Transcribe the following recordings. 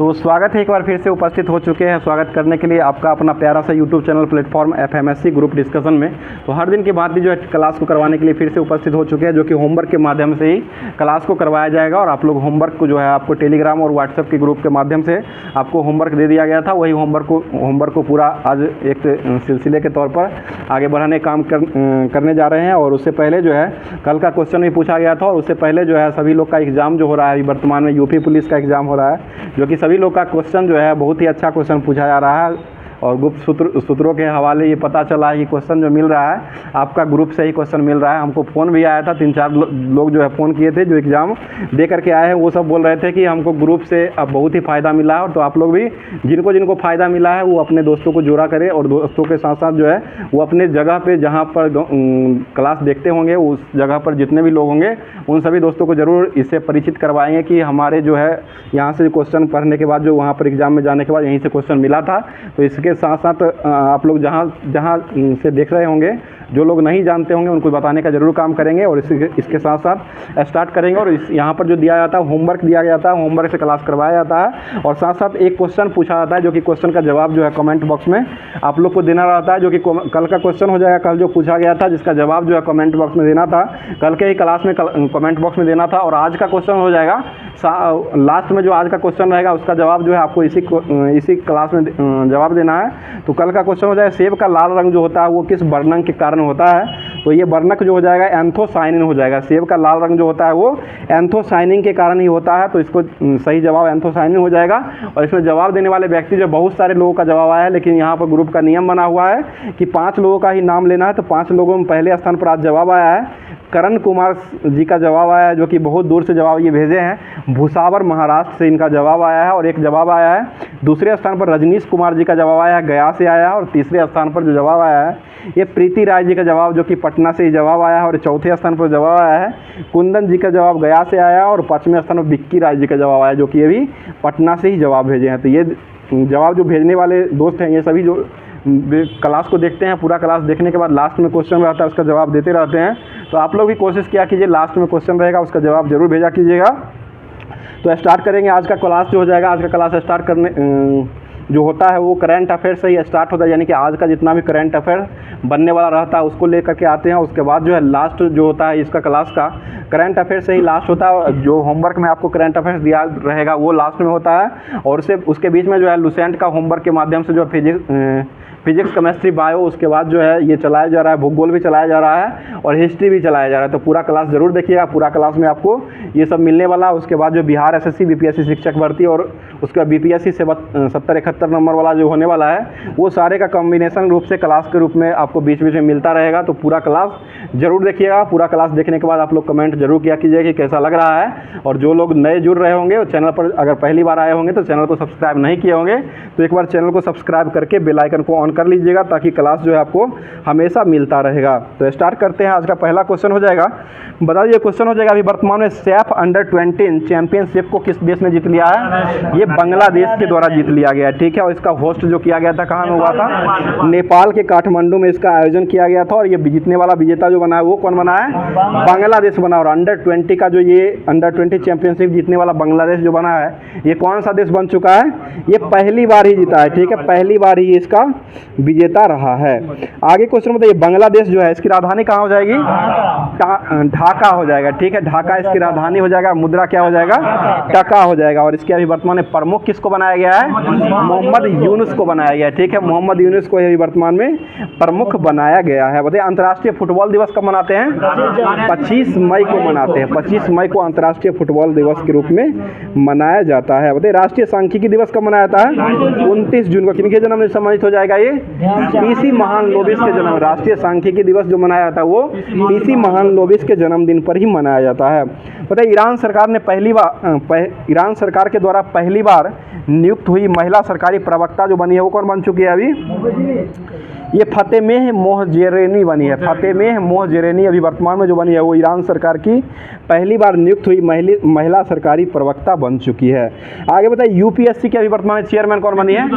तो स्वागत है, एक बार फिर से उपस्थित हो चुके हैं स्वागत करने के लिए आपका अपना प्यारा सा YouTube channel platform FMSC group discussion में। तो हर दिन की भांति जो है क्लास को करवाने के लिए फिर से उपस्थित हो चुके हैं, जो कि होमवर्क के माध्यम से ही क्लास को करवाया जाएगा। और आप लोग होमवर्क को जो है आपको टेलीग्राम और व्हाट्सएप के ग्रुप के माध्यम से आपको होमवर्क दे दिया गया था। वही होमवर्क को पूरा आज एक सिलसिले के तौर पर आगे बढ़ाने काम करने जा रहे हैं। और उससे पहले जो है कल का क्वेश्चन भी पूछा गया था, और उससे पहले जो है सभी लोग का एग्ज़ाम जो हो रहा है वर्तमान में यूपी पुलिस का एग्ज़ाम हो रहा है, जो कि सभी लोग का क्वेश्चन जो है बहुत ही अच्छा क्वेश्चन पूछा जा रहा है। और गुप्त सूत्रों के हवाले ये पता चला है कि क्वेश्चन जो मिल रहा है आपका ग्रुप से ही क्वेश्चन मिल रहा है। हमको फ़ोन भी आया था, 3-4 लोग जो है फ़ोन किए थे जो एग्ज़ाम दे करके आए हैं। वो सब बोल रहे थे कि हमको ग्रुप से अब बहुत ही फ़ायदा मिला है। तो आप लोग भी जिनको फ़ायदा मिला है वो अपने दोस्तों को जोड़ा करें, और दोस्तों के साथ साथ जो है वो अपने जगह पर जहाँ पर क्लास देखते होंगे उस जगह पर जितने भी लोग होंगे उन सभी दोस्तों को ज़रूर इससे परिचित करवाएंगे कि हमारे जो है यहाँ से क्वेश्चन पढ़ने के बाद जो वहाँ पर एग्ज़ाम में जाने के बाद यहीं से क्वेश्चन मिला था। तो इसके साथ साथ आप लोग जहाँ से देख रहे होंगे, जो लोग नहीं जानते होंगे उनको बताने का ज़रूर काम करेंगे। और इसके साथ साथ स्टार्ट करेंगे। और यहाँ पर जो दिया जाता है होमवर्क दिया गया था, होमवर्क से क्लास करवाया जाता है। और साथ साथ एक क्वेश्चन पूछा जाता है, जो कि क्वेश्चन का जवाब जो है कमेंट बॉक्स में आप लोग को देना रहता है। जो कि कल का क्वेश्चन हो जाएगा, कल जो पूछा गया था जिसका जवाब जो है कमेंट बॉक्स में देना था, कल के ही क्लास में कमेंट बॉक्स में देना था। और आज का क्वेश्चन हो जाएगा लास्ट में, जो आज का क्वेश्चन रहेगा उसका जवाब जो है आपको इसी क्लास में जवाब देना है। तो कल का क्वेश्चन हो जाएगा सेब का लाल रंग जो होता है वो किस वर्णक के कारण होता है। तो ये वर्णक जो हो जाएगा एंथोसाइनिन हो जाएगा। सेब का लाल रंग जो होता है वो एंथोसाइनिन के कारण ही होता है। तो इसको सही जवाब एंथोसाइनिन हो जाएगा। और इसमें जवाब देने वाले व्यक्ति जो बहुत सारे लोगों का जवाब आया है, लेकिन यहाँ पर ग्रुप का नियम बना हुआ है कि 5 लोगों का ही नाम लेना है। तो 5 लोगों में पहले स्थान पर आज जवाब आया है करण कुमार जी का जवाब आया है, जो कि बहुत दूर से जवाब ये भेजे हैं। भुसावर महाराष्ट्र से इनका जवाब आया है। और एक जवाब आया है दूसरे स्थान पर रजनीश कुमार जी का जवाब आया है, गया से आया है। और तीसरे स्थान पर जो जवाब आया है ये प्रीति राय जी का जवाब, जो कि पटना से ही जवाब आया है। और चौथे स्थान पर जवाब आया है कुंदन जी का जवाब, गया से आया है। और 5वें स्थान पर विक्की राय जी का जवाब आया, जो कि ये भी पटना से ही जवाब भेजे हैं। तो ये जवाब जो भेजने वाले दोस्त हैं ये सभी जो क्लास को देखते हैं, पूरा क्लास देखने के बाद लास्ट में क्वेश्चन रहता है उसका जवाब देते रहते हैं। तो आप लोग भी कोशिश किया कीजिए, लास्ट में क्वेश्चन रहेगा उसका जवाब जरूर भेजा कीजिएगा। तो स्टार्ट करेंगे आज का क्लास जो हो जाएगा। आज का क्लास स्टार्ट करने जो होता है वो करंट अफेयर से ही स्टार्ट होता है, यानी कि आज का जितना भी करंट अफेयर बनने वाला रहता है उसको लेकर के आते हैं। उसके बाद जो है लास्ट जो होता है इसका क्लास का करंट अफेयर से ही लास्ट होता है। और जो होमवर्क में आपको करंट अफेयर्स दिया रहेगा वो लास्ट में होता है। और उसके बीच में जो है लुसेंट का होमवर्क के माध्यम से जो फिजिक्स केमिस्ट्री बायो, उसके बाद जो है ये चलाया जा रहा है, भूगोल भी चलाया जा रहा है और हिस्ट्री भी चलाया जा रहा है। तो पूरा क्लास ज़रूर देखिएगा, पूरा क्लास में आपको ये सब मिलने वाला है। उसके बाद जो बिहार एसएससी बीपीएससी शिक्षक भर्ती और उसके बाद बीपीएससी से 70-71 नंबर वाला जो होने वाला है वो सारे का कॉम्बिनेशन रूप से क्लास के रूप में आपको बीच बीच में मिलता रहेगा। तो पूरा क्लास ज़रूर देखिएगा। पूरा क्लास देखने के बाद आप लोग कमेंट जरूर किया कीजिए कि कैसा लग रहा है। और जो लोग नए जुड़ रहे होंगे चैनल पर, अगर पहली बार आए होंगे तो चैनल को सब्सक्राइब नहीं किए होंगे तो एक बार चैनल को सब्सक्राइब करके बेल आइकन को ऑन कर लीजिएगा, ताकि क्लास जो है आपको हमेशा मिलता रहेगा। तो स्टार्ट करते हैं। आज का पहला क्वेश्चन हो जाएगा, बता दीजिए क्वेश्चन हो जाएगा अभी वर्तमान में सैफ अंडर 20 चैंपियनशिप को किस देश ने जीत लिया है। ये बांग्लादेश के द्वारा जीत लिया गया है, ठीक है। और इसका होस्ट जो किया गया था कहाँ में हुआ था, नेपाल के काठमांडू में इसका आयोजन किया गया था। और ये जीतने वाला विजेता जो बना है वो कौन बना है, बांग्लादेश बना। और अंडर 20 का जो ये अंडर 20 चैंपियनशिप जीतने वाला बांग्लादेश जो बना है ये कौन सा देश बन चुका है, ये पहली बार ही जीता है, ठीक है। पहली बार ही इसका विजेता रहा है। आगे क्वेश्चन बताइए, बांग्लादेश जो है इसकी राजधानी कहाँ हो जाएगी, ढाका हो जाएगा, ठीक है। ढाका इसकी राजधानी हो जाएगा। मुद्रा क्या हो जाएगा, टका हो जाएगा। और इसके अभी वर्तमान में प्रमुख किसको बनाया गया है, मोहम्मद यूनुस को बनाया गया है, ठीक है। मोहम्मद यूनुस को अभी वर्तमान में प्रमुख बनाया गया है। बताइए अंतर्राष्ट्रीय फुटबॉल दिवस कब मनाते हैं, 25 मई को मनाते हैं। 25 मई को अंतर्राष्ट्रीय फुटबॉल दिवस के रूप में मनाया जाता है। बताइए राष्ट्रीय सांख्यिकी दिवस कब मनाया जाता है, 29 जून को। किनके जन्म दिन सम्मानित हो जाएगा, ये पीसी महालनोबिस के जन्म। राष्ट्रीय सांख्यिकी दिवस जो मनाया जाता है वो पीसी महालनोबिस के जन्मदिन पर ही मनाया जाता है। बताइए ईरान सरकार ने ईरान सरकार के द्वारा पहली बार नियुक्त हुई महिला सरकारी प्रवक्ता जो बनी है वो कौन बन चुकी है अभी, ये फातेमेह मोहजेरेनी बनी है। फातेमेह मोहजेरेनी अभी वर्तमान में जो बनी है वो ईरान सरकार की पहली बार नियुक्त हुई महिला सरकारी प्रवक्ता बन चुकी है। आगे बताइए यूपीएससी के अभी वर्तमान में चेयरमैन कौन बनी है,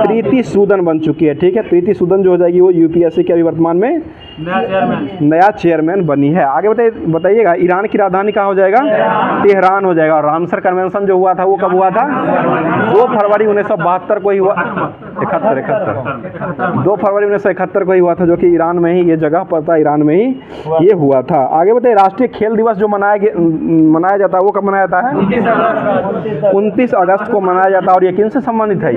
प्रीति सूदन बन चुकी है, ठीक है। प्रीति सूदन जो हो जाएगी वो यूपीएससी के अभी वर्तमान में नया चेयरमैन बनी है। आगे बताइएगा ईरान की राजधानी कहाँ हो जाएगा? तेहरान हो जाएगा। और रामसर कन्वेंशन जो हुआ था वो कब हुआ था? 2 फरवरी 1972 को ही हुआ। 2 फरवरी 1971 को ही हुआ था, जो कि ईरान में ही ये जगह पर था, ईरान में ही ये हुआ था। आगे बताइए राष्ट्रीय खेल दिवस जो मनाया जाता है वो कब मनाया जाता है? 29 अगस्त को मनाया जाता है। और ये किन से संबंधित है?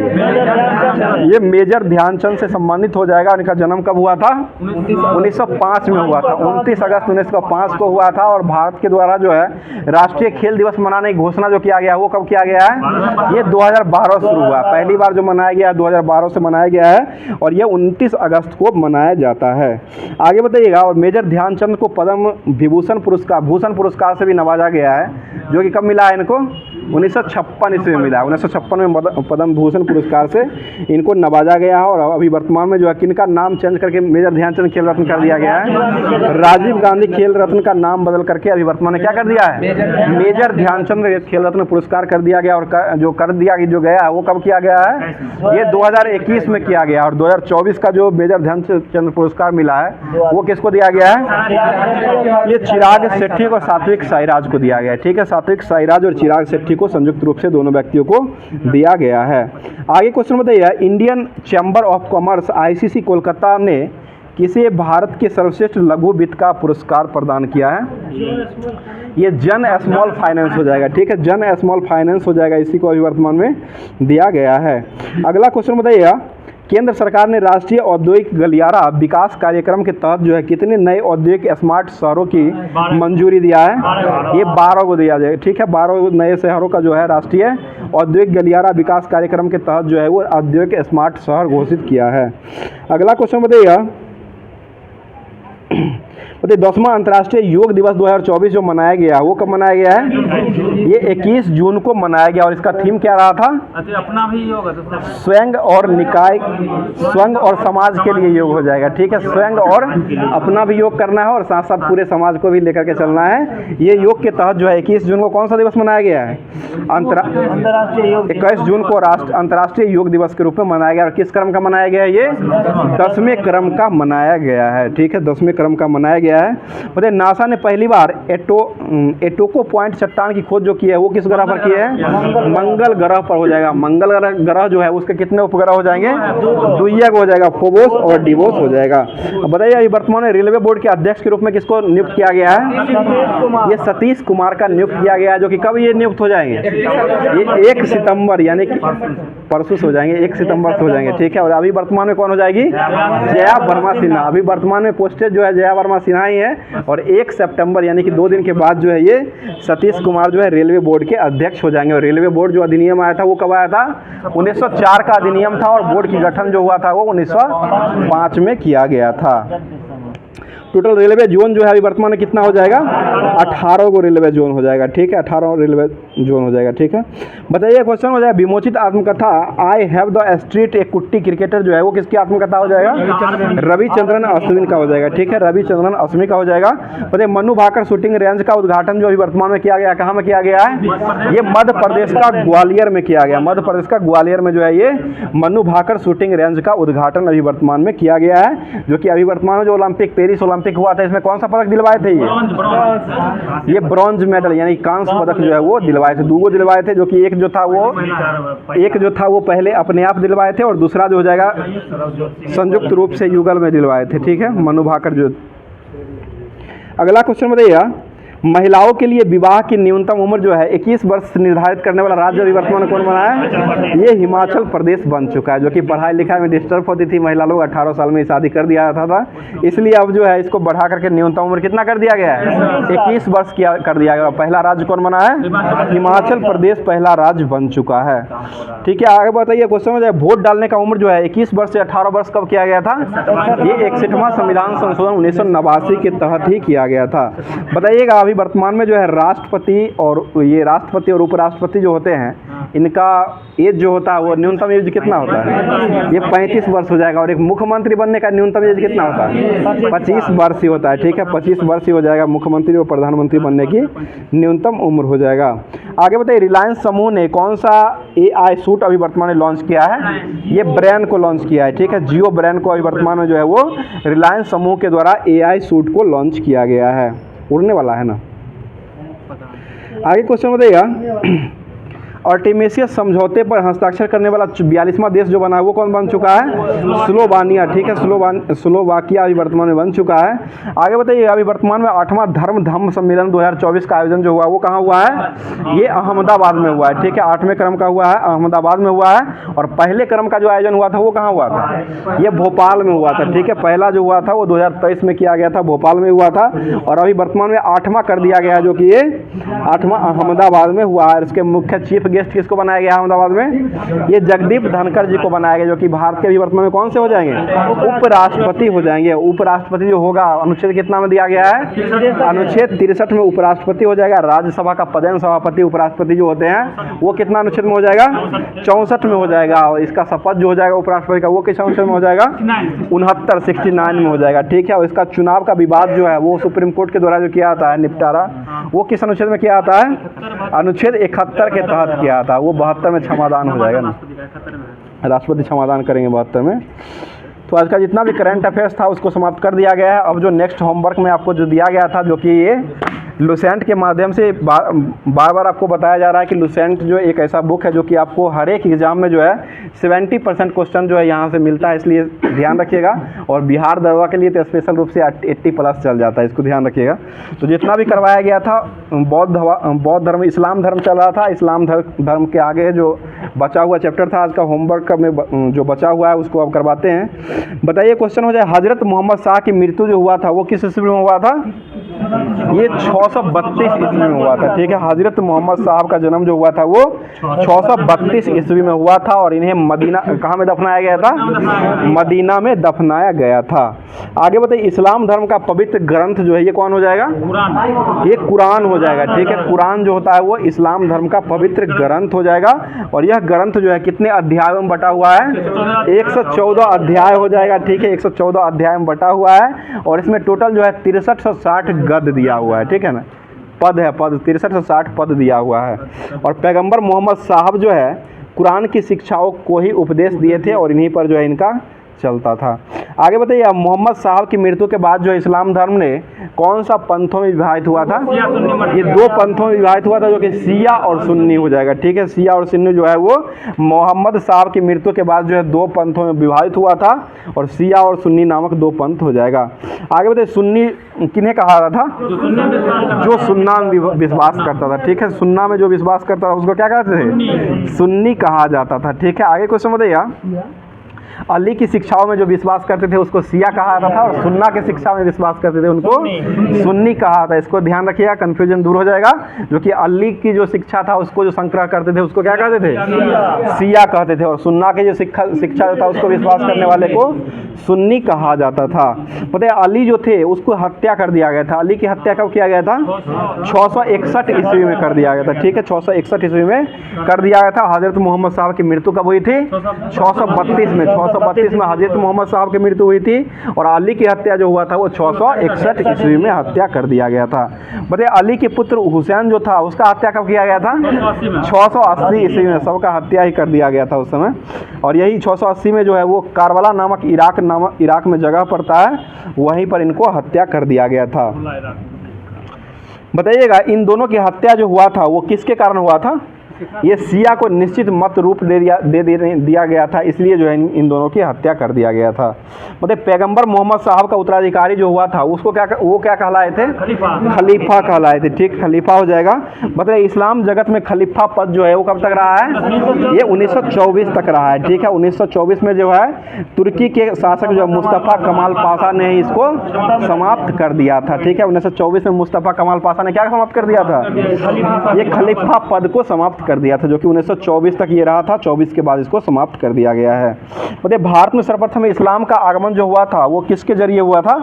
ये मेजर ध्यानचंद से संबंधित हो जाएगा। इनका जन्म कब हुआ था? 1905 में हुआ था। 29 अगस्त 1905 को हुआ था। और भारत के द्वारा जो है राष्ट्रीय खेल दिवस मनाने की घोषणा जो किया गया वो कब किया गया है? ये 2012 शुरू हुआ। पहली बार जो मनाया गया 2012 से मनाया गया है और ये 29 अगस्त को मनाया जाता है। आगे बताइएगा और मेजर ध्यानचंद को पद्म भूषण पुरस्कार से भी नवाजा गया है, जो कि कब मिला है इनको? 1956 ईस्वी में मिला है। 1956 में पद्म भूषण पुरस्कार से इनको नवाजा गया है। और अभी वर्तमान में जो है किनका नाम चेंज करके मेजर ध्यानचंद खेल रत्न कर दिया गया है? राजीव गांधी खेल रत्न का नाम बदल करके अभी वर्तमान में क्या कर दिया है? मेजर ध्यानचंद खेल रत्न पुरस्कार कर दिया गया। और जो कर दिया जो गया वो कब किया गया है? ये 2021 में किया गया। और 2024 का जो मेजर ध्यानचंद पुरस्कार मिला है वो किसको दिया गया है? ये चिराग शेट्टी और सात्विक साईराज को दिया गया है। ठीक है, सात्विक साईराज और चिराग शेट्टी को संयुक्त रूप से दोनों व्यक्तियों को दिया गया है। आगे क्वेश्चन बताइए Indian chamber of commerce ICC Kolkata ने किसे भारत के सर्वश्रेष्ठ लघु वित्त का पुरस्कार प्रदान किया है? ये जन स्मॉल फाइनेंस हो जाएगा। ठीक है, जन स्मॉल फाइनेंस हो जाएगा, इसी को अभी वर्तमान में दिया गया है। अगला क्वेश्चन बताइएगा केंद्र सरकार ने राष्ट्रीय औद्योगिक गलियारा विकास कार्यक्रम के तहत जो है कितने नए औद्योगिक स्मार्ट शहरों की मंजूरी दिया है? ये 12 को दिया जाएगा। ठीक है, 12 नए शहरों का जो है राष्ट्रीय औद्योगिक गलियारा विकास कार्यक्रम के तहत जो है वो औद्योगिक स्मार्ट शहर घोषित किया है। अगला क्वेश्चन बताइएगा 10वां अंतर्राष्ट्रीय योग दिवस 2024 जो मनाया गया वो कब मनाया गया है? ये 21 जून को मनाया गया। और इसका थीम क्या रहा था? अपना भी योग स्वयं और निकाय, स्वयं और समाज के लिए योग हो जाएगा। ठीक है, स्वयं और अपना भी योग करना है और साथ साथ पूरे समाज को भी लेकर के चलना है। ये योग के तहत जो है 21 जून को कौन सा दिवस मनाया गया है? अंतर्राष्ट्रीय योग 21 जून को अंतर्राष्ट्रीय योग दिवस के रूप में मनाया गया। और किस क्रम का मनाया गया है? ये 10वें क्रम का मनाया गया है। ठीक है, 10वें क्रम का मनाया गया है। मतलब नासा ने पहली बार एटोको पॉइंट चट्टान की खोज जो की है वो किस ग्रह पर की है? मंगल ग्रह पर हो जाएगा। मंगल ग्रह जो है उसके कितने उपग्रह हो जाएंगे? 2 हो जाएगा, फोबोस और डिवोस हो जाएगा। अब बताइए अभी वर्तमान में रेलवे बोर्ड के अध्यक्ष के रूप में किसको नियुक्त किया गया है? ये सतीश कुमार का नियुक्त किया गया है, जो कि कब ये नियुक्त हो जाएंगे? ये 1 सितंबर यानी कि परसों से हो जाएंगे, 1 सितंबर से हो जाएंगे। ठीक है, और अभी वर्तमान में कौन हो जाएगी? जया वर्मा सिन्हा। अभी वर्तमान में पोस्टेड जो है जया वर्मा सिन्हा ही है। और 1 सितंबर यानी कि 2 दिन के बाद जो है ये सतीश कुमार जो है रेलवे बोर्ड के अध्यक्ष हो जाएंगे। और रेलवे बोर्ड जो अधिनियम आया था वो कब आया था? 1904 का अधिनियम था। और बोर्ड की गठन जो हुआ था वो 1905 में किया गया था। टोटल रेलवे जोन जो है अभी वर्तमान में कितना हो जाएगा? 18 को रेलवे जोन हो जाएगा। ठीक है, 18 रेलवे जोन हो जाएगा। ठीक है, बताइए क्वेश्चन हो जाएगा विमोचित आत्मकथा आई हैव द स्ट्रीट एक कुट्टी क्रिकेटर जो है वो किसकी आत्मकथा हो जाएगा? रविचंद्रन अश्विन का हो जाएगा। ठीक है, रविचंद्रन अश्विन का हो जाएगा। बताइए मनु भाकर शूटिंग रेंज का उद्घाटन जो अभी वर्तमान में किया गया, कहाँ में किया गया है? ये मध्य प्रदेश का ग्वालियर में किया गया। मध्य प्रदेश का ग्वालियर में जो है ये मनु भाकर शूटिंग रेंज का उद्घाटन अभी वर्तमान में किया गया है। जो कि अभी वर्तमान में जो पेरिस ओलंपिक हुआ था इसमें कौन सा पदक दिलवाए थे? ये ब्रॉन्ज मेडल यानी कांस्य पदक जो है वो दिलवाए थे। 2 दिलवाए थे, जो कि एक जो था वो पहले अपने आप दिलवाए थे और दूसरा जो हो जाएगा संयुक्त रूप से युगल में दिलवाए थे। ठीक है, मनु भाकर जो। अगला क्वेश्चन बताइएगा महिलाओं के लिए विवाह की न्यूनतम उम्र जो है 21 वर्ष निर्धारित करने वाला राज्य अभी वर्तमान में कौन बना है? ये हिमाचल प्रदेश बन चुका है। जो कि पढ़ाई लिखाई में डिस्टर्ब होती थी महिला लोग, 18 साल में शादी कर दिया जाता था। इसलिए अब जो है इसको बढ़ा करके न्यूनतम उम्र कितना कर दिया गया है? 21 वर्ष कर दिया गया। पहला राज्य कौन बना है? हिमाचल प्रदेश पहला राज्य बन चुका है। ठीक है, आगे बताइए क्वेश्चन में वोट डालने का उम्र जो है 21 वर्ष से 18 वर्ष कब किया गया था? ये 61वां संविधान संशोधन 1989 के तहत ही किया गया था। बताइएगा अभी वर्तमान में जो है राष्ट्रपति और उपराष्ट्रपति जो होते हैं, इनका एज जो होता है वो न्यूनतम एज कितना होता है? ये 35 वर्ष हो जाएगा। और एक मुख्यमंत्री बनने का न्यूनतम एज कितना होता है? 25 वर्ष ही होता है। ठीक है, 25 वर्ष ही हो जाएगा मुख्यमंत्री और प्रधानमंत्री बनने की न्यूनतम उम्र हो जाएगा। आगे बताइए, रिलायंस समूह ने कौन सा AI सूट अभी वर्तमान में लॉन्च किया है? ये ब्रांड को लॉन्च किया है। ठीक है, जियो ब्रांड को अभी वर्तमान में जो है वो रिलायंस समूह के द्वारा AI सूट को लॉन्च किया गया है। उड़ने वाला है ना। आगे क्वेश्चन बताइएगा, आर्टेमिसियस समझौते पर हस्ताक्षर करने वाला 42वां देश जो बना है वो कौन बन चुका है? स्लोवानिया। ठीक है, स्लोवाकिया अभी वर्तमान में बन चुका है। आगे बताइए, अभी वर्तमान में 8वां धम्म सम्मेलन 2024 का आयोजन जो हुआ वो कहाँ हुआ है? ये अहमदाबाद में हुआ है। ठीक है, 8वें क्रम का हुआ है, अहमदाबाद में हुआ है। और पहले क्रम का जो आयोजन हुआ था वो कहाँ हुआ था? ये भोपाल में हुआ था। ठीक है, पहला जो हुआ था वो 2023 में किया गया था, भोपाल में हुआ था। और अभी वर्तमान में 8वां कर दिया गया है, जो कि ये 8वां अहमदाबाद में हुआ है। इसके मुख्य चीफ गेस्ट किसको बनाया गया अहमदाबाद में? ये जगदीप धनखड़ जी को बनाया गया, जो कि भारत के भी वर्तमान में कौन से हो जाएंगे? उपराष्ट्रपति हो जाएंगे। उपराष्ट्रपति जो होगा अनुच्छेद कितना में दिया गया है? अनुच्छेद 63 में उपराष्ट्रपति हो जाएगा। राज्यसभा का पदेन सभापति उपराष्ट्रपति जो होते हैं वो कितना अनुच्छेद में हो जाएगा? 64 में हो जाएगा। और इसका शपथ जो हो जाएगा उपराष्ट्रपति का वो किस अनुच्छेद में हो जाएगा? 69 में हो जाएगा। ठीक है, और इसका चुनाव का विवाद जो है वो सुप्रीम कोर्ट के द्वारा जो किया जाता है निपटारा, वो किस अनुच्छेद में किया जाता है? अनुच्छेद 71 के तहत किया था। वो 72 में क्षमादान हो जाएगा ना, राष्ट्रपति क्षमादान करेंगे 72 में। तो आज का जितना भी करंट अफेयर्स था उसको समाप्त कर दिया गया है। अब जो नेक्स्ट होमवर्क में आपको जो दिया गया था, जो कि ये लुसेंट के माध्यम से बार बार आपको बताया जा रहा है कि लुसेंट जो एक ऐसा बुक है जो कि आपको हर एक एग्जाम में जो है 70% क्वेश्चन जो है यहाँ से मिलता है, इसलिए ध्यान रखिएगा। और बिहार दरवा के लिए तो स्पेशल रूप से 80+ चल जाता है, इसको ध्यान रखिएगा। तो जितना भी करवाया गया था, बौद्ध धर्म, इस्लाम धर्म चल रहा था, इस्लाम धर्म के आगे जो बचा हुआ चैप्टर था आज का होमवर्क में जो बचा हुआ है उसको अब करवाते हैं। बताइए, क्वेश्चन हो जाए, हजरत मोहम्मद शाह की मृत्यु जो हुआ था वो किस ईस्वी में हुआ था? ये 632 ईस्वी में हुआ था। ठीक है, हजरत मोहम्मद साहब का जन्म जो हुआ था वो 632 ईस्वी में हुआ था। और इन्हें मदीना कहाँ में दफनाया गया था? मदीना में दफनाया गया था। आगे बताइए, इस्लाम धर्म का पवित्र ग्रंथ जो है ये कौन हो जाएगा? ये कुरान हो जाएगा। ठीक है, कुरान जो होता है वो इस्लाम धर्म का पवित्र ग्रंथ हो जाएगा। और यह ग्रंथ जो है कितने अध्यायों में बटा हुआ है? 114 अध्याय हो जाएगा। ठीक है, 114 अध्याय में बटा हुआ है। और इसमें टोटल जो है 6360 गद दिया हुआ है। ठीक है ना, पद 6360 पद दिया हुआ है। और पैगंबर मोहम्मद साहब जो है कुरान की शिक्षाओं को ही उपदेश दिए थे और इन्हीं पर जो है इनका चलता था। आगे बताइए, मोहम्मद साहब की मृत्यु के बाद जो इस्लाम धर्म ने कौन सा पंथों में विभाजित हुआ था? ये 2 पंथों में विभाजित हुआ था, जो कि शिया और सुन्नी हो जाएगा। ठीक है, शिया और सुन्नी जो है वो मोहम्मद साहब की मृत्यु के बाद जो है 2 पंथों में विभाजित हुआ था, और शिया और सुन्नी नामक 2 पंथ हो जाएगा। आगे बताइए, सुन्नी किन्हें कहा जाता था? जो सुन्ना में विश्वास करता था। ठीक है, सुन्ना में जो विश्वास करता था उसको क्या कहते थे? सुन्नी कहा जाता था। ठीक है, आगे क्वेश्चन बताइए, अली की शिक्षाओं में जो विश्वास करते थे उसको शिया कहा जाता था, और सुन्ना की शिक्षा में विश्वास करते थे उनको सुन्नी कहा था। इसको ध्यान रखिएगा, कन्फ्यूजन दूर हो जाएगा। जो कि अली की जो शिक्षा था उसको जो संग्रह करते थे उसको क्या कहते थे? शिया कहते थे। और सुन्ना की जो शिक्षा जो था उसको विश्वास करने वाले को सुन्नी कहा जाता था। बताइए, अली जो थे उसको हत्या कर दिया गया था। अली की हत्या कब किया गया था? 661 ईस्वी में कर दिया गया था। ठीक है, 661 ईस्वी में कर दिया गया था। हजरत मोहम्मद साहब की मृत्यु कब हुई थी? 632 में। 632 में हजरत मोहम्मद साहब की मृत्यु हुई थी। और अली की हत्या जो हुआ था वो 661 ईस्वी में हत्या कर दिया गया था। बताइए, अली के पुत्र हुसैन जो था उसका हत्या कब किया गया था? 680 ईस्वी में। सबका हत्या ही कर दिया गया था उस समय। और यही 680 में जो है वो कारबला नामक इराक में जगह पड़ता है, वहीं पर इनको हत्या कर दिया गया था। बताइएगा, इन दोनों की हत्या जो हुआ था वो किसके कारण हुआ था? ये शिया को निश्चित मत रूप दे दिया गया था, इसलिए जो है इन दोनों की हत्या कर दिया गया था। मतलब पैगंबर मोहम्मद साहब का उत्तराधिकारी जो हुआ था उसको वो क्या कहलाए थे? खलीफा कहलाए थे। ठीक, खलीफा हो जाएगा। मतलब इस्लाम जगत में खलीफा पद जो है वो कब तक रहा है? ये 1924 तक रहा है। ठीक है, 1924 में जो है तुर्की के शासक जो मुस्तफ़ा कमाल पाशा ने इसको समाप्त कर दिया था। ठीक है, 1924 में मुस्तफ़ा कमाल पाशा ने क्या समाप्त कर दिया था? ये खलीफा पद को समाप्त समाप्त कर दिया था, जो कि 1924 तक ये रहा था। 24 के बाद इसको समाप्त कर दिया गया है। मतलब भारत में सर्वप्रथम इस्लाम का आगमन जो हुआ था वो किसके जरिए हुआ था?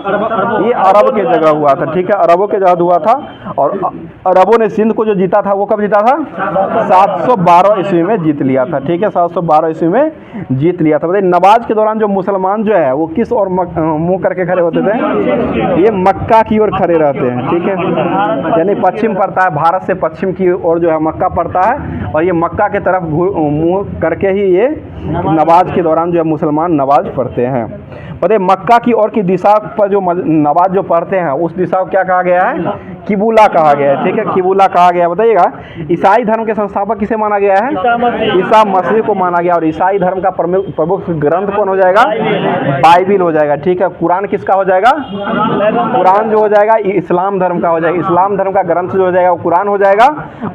ये अरब के जगह हुआ था, ठीक है, अरबों के जगह हुआ था। और अरबों ने सिंध को जो जीता था वो कब जीता था? 712 ईस्वी में जीत लिया था, ठीक है, 712 ईस्वी में जीत लिया था। बताइए नमाज के दौरान जो मुसलमान जो है वो किस और मुंह करके खड़े होते थे? ये मक्का की ओर खड़े रहते हैं, ठीक है, यानी पश्चिम पड़ता है, भारत से पश्चिम की ओर जो है मक्का पड़ता है, और ये मक्का के तरफ मुंह करके ही ये नमाज के दौरान जो है मुसलमान नमाज पढ़ते हैं। बताइए मक्का की ओर की दिशा पर जो नमाज जो पढ़ते हैं उस दिशा को क्या कहा गया है? किबुला कहा गया है, ठीक है, किबुला कहा गया है। बताइएगा ईसाई धर्म के संस्थापक किसे माना गया है? ईसा मसीह को माना गया। और ईसाई धर्म का प्रमुख ग्रंथ कौन हो जाएगा? बाइबिल हो जाएगा, ठीक है। कुरान किसका हो जाएगा? कुरान जो हो जाएगा इस्लाम धर्म का हो जाएगा। इस्लाम धर्म का ग्रंथ जो हो जाएगा वो कुरान हो जाएगा,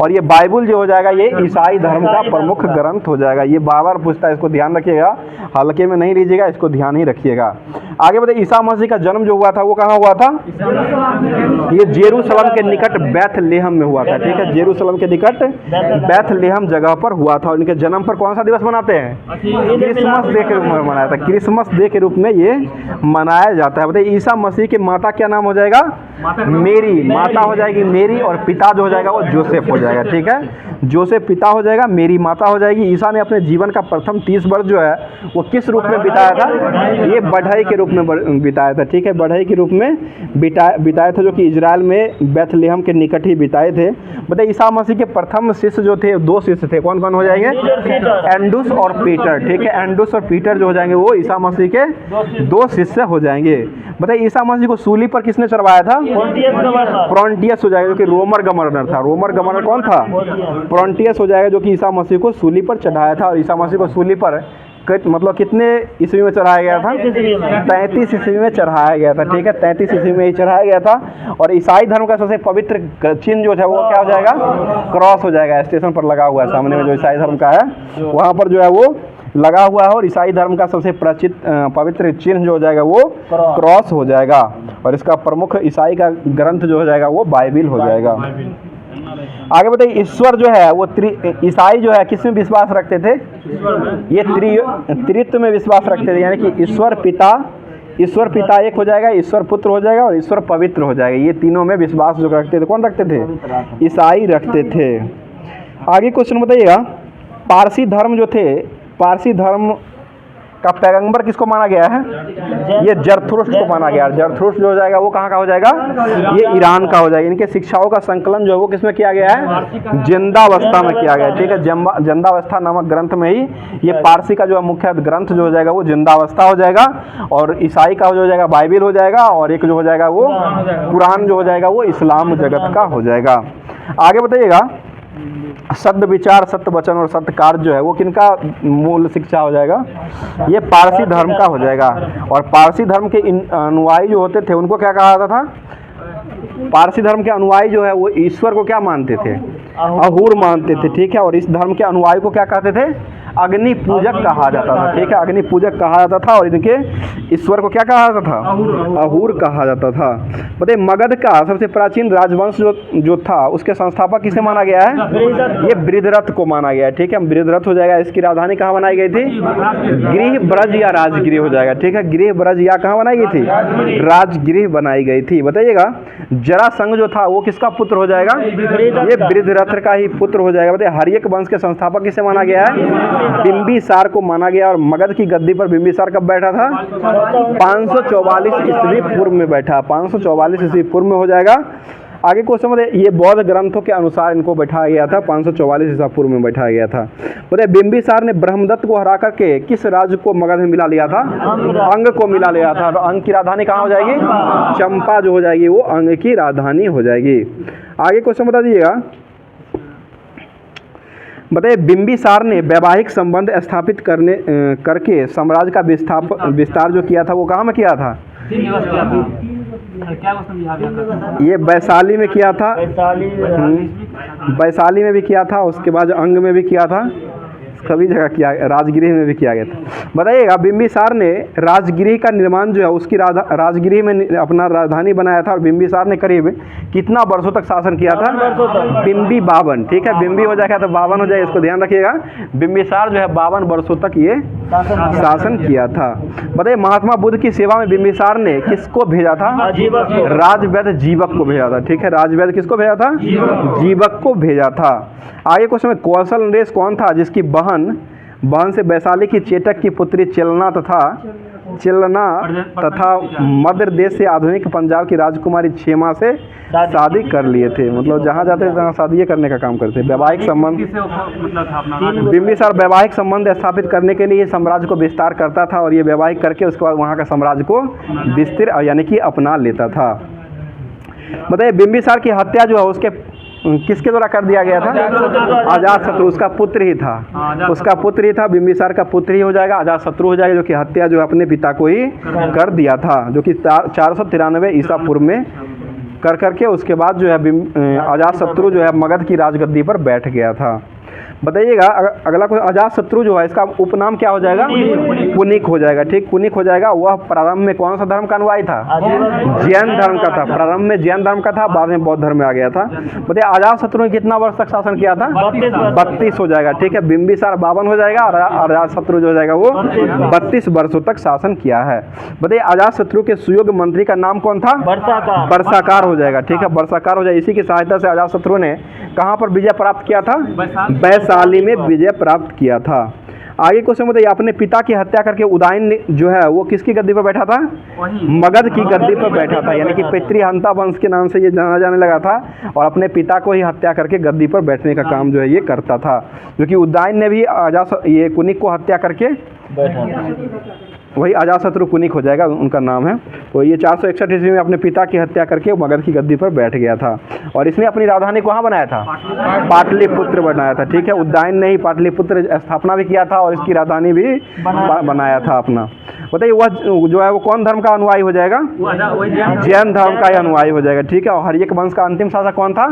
और ये बाइबल जो हो जाएगा ये ईसाई धर्म का प्रमुख ग्रंथ हो जाएगा। ये बार बार पूछता है, इसको ध्यान रखिएगा, हल्के में नहीं लीजिएगा, इसको ध्यान ही रखिएगा। आगे बताइए ईसा मसीह का जन्म जो हुआ था वो कहाँ हुआ था? ये जेरूशलेम के निकट बैथलेहम में हुआ था, ठीक है, जेरूशलेम के निकट बैथलेहम जगह पर हुआ था। और इनके जन्म पर कौन सा दिवस मनाते हैं? क्रिसमस डे के रूप में मनाया था, क्रिसमस डे के रूप में ये मनाया जाता है। बताइए ईसा मसीह की माता क्या नाम हो जाएगा? मेरी माता हो जाएगी मेरी, और पिता जो हो जाएगा वो जोसेफ हो जाएगा, ठीक है, जोसेफ पिता हो जाएगा, मेरी माता हो जाएगी। ईसा ने अपने जीवन का प्रथम 30 वर्ष जो है वो किस रूप में बिताया था? ये बढ़ई के रूप में बिताया था, ठीक है, बढ़ई के रूप में बिताया था, जो कि इजराइल में बैथलेहम के निकट ही बिताए थे। बताइए ईसा मसीह के प्रथम शिष्य जो थे, 2 शिष्य थे, कौन कौन हो जाएंगे? एंडुस और पीटर, ठीक है, एंडुस और पीटर जो हो जाएंगे वो ईसा मसीह के 2 शिष्य हो जाएंगे। बताइए ईसा मसीह को सूली पर किसने चढ़वाया था? प्रोंटियस हो जाएगा, जो कि रोमर गवर्नर था। रोमर गवर्नर कौन था? प्रोंटियस हो जाएगा, जो कि ईसा मसीह को सूली पर चढ़ाया था। और ईसा मसीह को सूली पर मतलब कितने ईस्वी में चढ़ाया गया था? 33 ईस्वी में चढ़ाया गया था, ठीक है, 33 ईस्वी में ही चढ़ाया गया था। और ईसाई धर्म का सबसे पवित्र चिन्ह जो है वो क्या हो जाएगा? क्रॉस हो जाएगा। स्टेशन पर लगा हुआ है सामने में जो ईसाई धर्म का है वहाँ पर जो है वो लगा हुआ है। और ईसाई धर्म का सबसे पवित्र चिन्ह जो हो जाएगा वो क्रॉस हो जाएगा। और इसका प्रमुख ईसाई का ग्रंथ जो हो जाएगा वो बाइबिल हो जाएगा। आगे बताइए ईश्वर जो है वो ईसाई जो है किस में विश्वास रखते थे? ये त्रित्व में विश्वास रखते थे, यानी कि ईश्वर पिता एक हो जाएगा, ईश्वर पुत्र हो जाएगा, और ईश्वर पवित्र हो जाएगा। ये तीनों में विश्वास जो रखते थे, कौन रखते थे? ईसाई रखते थे। आगे क्वेश्चन बताइएगा पारसी धर्म जो थे, पारसी धर्म का पैगंबर किसको माना गया है? ये जरथुस्त्र को माना गया। जरथुस्त्र जो हो जाएगा वो कहाँ का हो जाएगा? ये ईरान का हो जाएगा। इनके शिक्षाओं का संकलन जो है वो किसमें किया गया है? जिंदावस्था में किया गया है, ठीक है, जिंदावस्था नामक ग्रंथ में ही ये पारसी का जो है मुख्य ग्रंथ जो हो जाएगा वो जिंदावस्था हो जाएगा। और ईसाई का जो हो जाएगा बाइबिल हो जाएगा, और एक जो हो जाएगा वो कुरान जो हो जाएगा वो इस्लाम जगत का हो जाएगा। आगे बताइएगा सत्य विचार, सत्य वचन और सत्य कार्य जो है वो किनका मूल शिक्षा हो जाएगा? ये पारसी धर्म का हो जाएगा। और पारसी धर्म के अनुयायी जो होते थे उनको क्या कहा जाता था? पारसी धर्म के अनुयायी जो है वो ईश्वर को क्या मानते थे? अहूर मानते थे, ठीक है। और इस धर्म के अनुयायी को क्या कहते थे? अग्नि पूजक कहा जाता था, ठीक है, अग्नि पूजक कहा जाता था। और इनके ईश्वर को क्या कहा जाता था? अहूर कहा जाता था। बताइए मगध का सबसे प्राचीन राजवंश जो था उसके संस्थापक किसे माना गया है? ये बृहद्रथ को माना गया है, ठीक है, बृहद्रथ हो जाएगा। इसकी राजधानी कहाँ बनाई गई थी? गृह ब्रज या राजगृह हो जाएगा, ठीक है, गृह ब्रज या कहाँ बनाई गई थी? राजगृह बनाई गई थी। बताइएगा जरासंध जो था वो किसका पुत्र हो जाएगा? ये बृहद्रथ का ही पुत्र हो जाएगा। बताइए हर्यक वंश के संस्थापक किसे माना गया है? बिंबिसार को माना गया। और मगध की गद्दी पर बिंबिसार कब बैठा था? 544 ईस्वी पूर्व में बैठा, 544 ईस्वी पूर्व में हो जाएगा। आगे क्वेश्चन बताइए ये बौद्ध ग्रंथों के अनुसार इनको बैठाया गया था, 544 ईसा पूर्व में बैठाया गया था। बताइए बिंबिसार ने ब्रह्मदत्त को हरा करके किस राज्य को मगध में मिला लिया था? अंग को मिला लिया था। और अंग की राजधानी कहाँ हो जाएगी? चंपा जो हो जाएगी वो अंग की राजधानी हो जाएगी। आगे क्वेश्चन बता दीजिएगा बताइए बिंबिसार ने वैवाहिक संबंध स्थापित करके साम्राज्य का विस्तार जो किया था वो कहाँ में किया था? ये वैशाली में किया था, वैशाली में भी किया था, उसके बाद अंग में भी किया था, सभी जगह किया, राजगृह में भी किया गया था। बताइएगा बिंबिसार ने राजगृह का निर्माण जो है उसकी राजगृह में अपना राजधानी बनाया था, और बिंबिसार ने करीब कितना वर्षों तक शासन किया था? बिंबी 52, ठीक है, बिंबी हो जाएगा तो 52 हो जाएगा, इसको ध्यान रखिएगा। बिंबिसार जो है 52 वर्षों तक ये शासन किया था। बताइए महात्मा बुद्ध की सेवा में बिंबिसार ने किसको भेजा था? राजवैद्य जीवक को भेजा था, ठीक है, राजवैद्य किसको भेजा था? जीवक को भेजा था। आगे क्वेश्चन में कौशल नरेश कौन था जिसकी बहन से वैशाली की चेटक की पुत्री चेलना तथा मध्य देश से आधुनिक पंजाब की राजकुमारी क्षेमा से शादी कर लिए थे? मतलब जहाँ जाते थे तहाँ शादी करने का काम करते। वैवाहिक संबंध, बिंबिसार वैवाहिक संबंध स्थापित करने के लिए साम्राज्य को विस्तार करता था, और ये वैवाहिक करके उसके बाद वहाँ का साम्राज्य को विस्तार यानी कि अपना लेता था। बताइए बिंबिसार की हत्या जो है उसके किसके द्वारा कर दिया गया था? अजातशत्रु, उसका पुत्र ही था, उसका पुत्र ही था, बिंबिसार का पुत्र ही हो जाएगा, अजातशत्रु हो जाएगा, जो कि हत्या जो अपने पिता को ही कर दिया था, जो कि 493 ईसा पूर्व में करके उसके बाद जो है अजातशत्रु जो है मगध की राजगद्दी पर बैठ गया था। बताइएगा अगला कोई अजातशत्रु जो है इसका उपनाम क्या हो जाएगा? कुनिक हो जाएगा, ठीक, कुनिक हो जाएगा। वह प्रारंभ में कौन सा धर्म का अनुयायी था? जैन धर्म का था, प्रारंभ में जैन धर्म का था, बाद में बौद्ध धर्म में आ गया था। बताइए अजातशत्रु ने कितना वर्ष तक शासन किया था? 32 हो जाएगा, ठीक है, बिंबिसार 52 हो जाएगा, और अजातशत्रु जो हो जाएगा वो 32 वर्षों तक शासन किया है। बताइए अजातशत्रु के सुयोग्य मंत्री का नाम कौन था? वर्षाकार हो जाएगा, ठीक है, वर्षाकार हो जाएगा। इसी की सहायता से अजातशत्रु ने कहाँ पर विजय प्राप्त किया था? वैशाली में विजय प्राप्त किया था। आगे क्वेश्चन बताइए अपने पिता की हत्या करके उदयन जो है वो किसकी गद्दी पर बैठा था? मगध की गद्दी पर बैठा था, यानी कि पितृहंता वंश के नाम से ये जाना जाने लगा था, और अपने पिता को ही हत्या करके गद्दी पर बैठने का काम जो है ये करता था, जो कि उदयन ने भी ये कुनिक को हत्या करके वही अजातशत्रु कुनिक हो जाएगा, उनका नाम है। तो ये 461 ईस्वी में अपने पिता की हत्या करके मगध की गद्दी पर बैठ गया था, और इसने अपनी राजधानी कहाँ बनाया था? पाटलिपुत्र बनाया था, ठीक है, उदयन ने ही पाटलिपुत्र स्थापना भी किया था और इसकी राजधानी भी बनाया था अपना। बताइए वह जो है वो कौन धर्म का अनुयायी हो जाएगा? जैन धर्म का ही अनुयायी हो जाएगा, ठीक है। और हर्यक वंश का अंतिम शासक कौन था?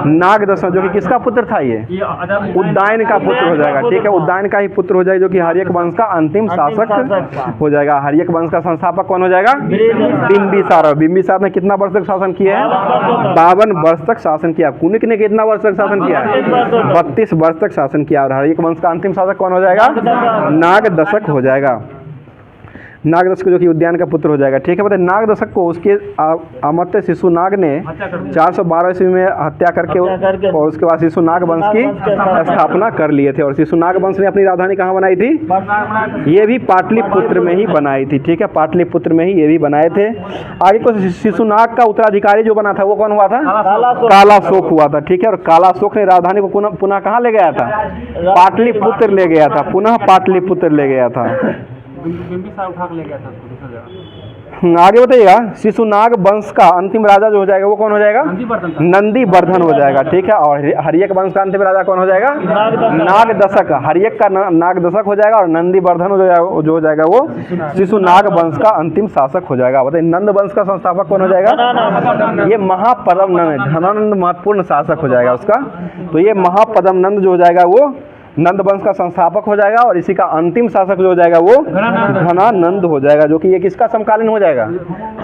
नागदशक, जो कि किसका पुत्र था? ये उदयन का पुत्र हो जाएगा, ठीक है, उदयन का ही पुत्र हो जाएगा, जो कि हर्यक वंश का अंतिम शासक हो जाएगा। हर्यक वंश का संस्थापक कौन हो जाएगा? बिंबिसार। बिंबिसार ने कितना वर्ष तक शासन किया है? 52 वर्ष तक शासन किया। कुनिक ने कितना वर्ष तक शासन किया है? 32 वर्ष तक शासन किया। और हर्यक वंश का अंतिम शासक कौन हो जाएगा? नागदशक हो जाएगा, नागदशक जो कि उद्यान का पुत्र हो जाएगा, ठीक है। बताइए नागदशक को उसके अमर्त्य शिशुनाग ने 412 ईस्वी में हत्या करके और उसके बाद शिशुनाग वंश की स्थापना कर लिए थे। और शिशुनाग वंश ने अपनी राजधानी कहाँ बनाई थी? ये भी पाटलिपुत्र में ही बनाई थी, ठीक है, पाटलिपुत्र में ही ये भी बनाए थे। आगे को शिशुनाग का उत्तराधिकारी जो बना था वो कौन हुआ था? कालाशोक हुआ था, ठीक है। और कालाशोक ने राजधानी को पुनः कहाँ ले गया था? पाटलिपुत्र ले गया था, पुनः पाटलिपुत्र ले गया था। बिंबिसार उठा के ले गया था दूसरी जगह। आगे बताइएगा शिशुनाग वंश का अंतिम राजा जो हो जाएगा वो कौन हो जाएगा? नंदीवर्धन हो जाएगा, ठीक है। और हर्यक वंश का अंतिम राजा कौन हो जाएगा? नागदशक। हर्यक का नागदशक हो जाएगा और नंदीवर्धन जो हो जाएगा वो शिशुनाग वंश का अंतिम शासक हो जाएगा। बताइए नंद वंश का संस्थापक कौन हो जाएगा? ये महापद्म नंद, धनानंद महत्वपूर्ण शासक हो जाएगा उसका। तो ये महापद्म नंद जो हो जाएगा वो नंद वंश का संस्थापक हो जाएगा, और इसी का अंतिम शासक जो हो जाएगा वो घनानंद हो जाएगा, जो कि ये किसका समकालीन हो जाएगा?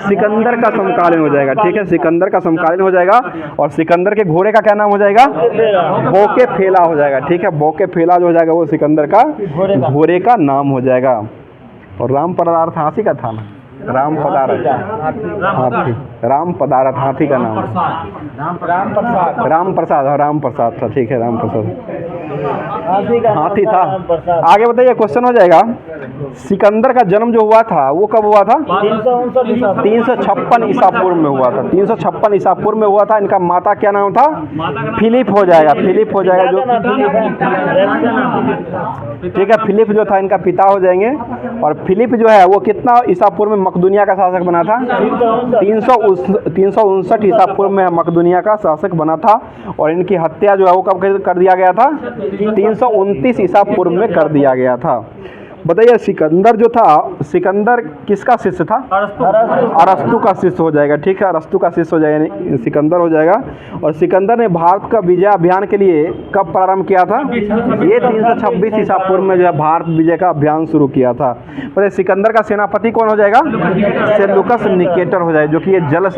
सिकंदर का समकालीन हो जाएगा, ठीक है, सिकंदर का समकालीन हो जाएगा। और सिकंदर के घोड़े का क्या नाम हो जाएगा? बोके फेला हो जाएगा, ठीक है, बोके फेला जो हो जाएगा वो सिकंदर का घोड़े का नाम हो जाएगा। और राम पदार्थ हाथी का था ना, राम पदार्थ हाथी, राम पदार्थ हाथी का नाम राम प्रसाद, और राम प्रसाद था, ठीक है, राम प्रसाद हाथी था। आगे बताइए क्वेश्चन हो जाएगा सिकंदर का जन्म जो हुआ था वो कब हुआ था? 356 ईसा पूर्व में हुआ था, 356 ईसा पूर्व में हुआ था। इनका माता क्या नाम था? फिलिप हो जाएगा, फिलिप हो जाएगा जो, ठीक है, फिलिप जो था इनका पिता हो जाएंगे। और फिलिप जो है वो कितना ईसा पूर्व में मकदूनिया का शासक बना था? 359 ईसा पूर्व में मकदूनिया का शासक बना था। और इनकी हत्या जो है वो कब कर दिया गया था? 329 ईसा पूर्व में कर दिया गया था। बताइए सिकंदर जो था, सिकंदर किसका शिष्य था? अरस्तु का शिष्य हो जाएगा। ठीक है, अरस्तु का शिष्य हो जाएगा, यानी सिकंदर हो जाएगा। और सिकंदर ने भारत का विजय अभियान के लिए कब प्रारंभ किया था? ये 326 ईसा पूर्व में जो है भारत विजय का अभियान शुरू किया था। बताइए सिकंदर का सेनापति कौन हो जाएगा? सेल्यूकस निकेटर हो जाएगा, जो कि ये जल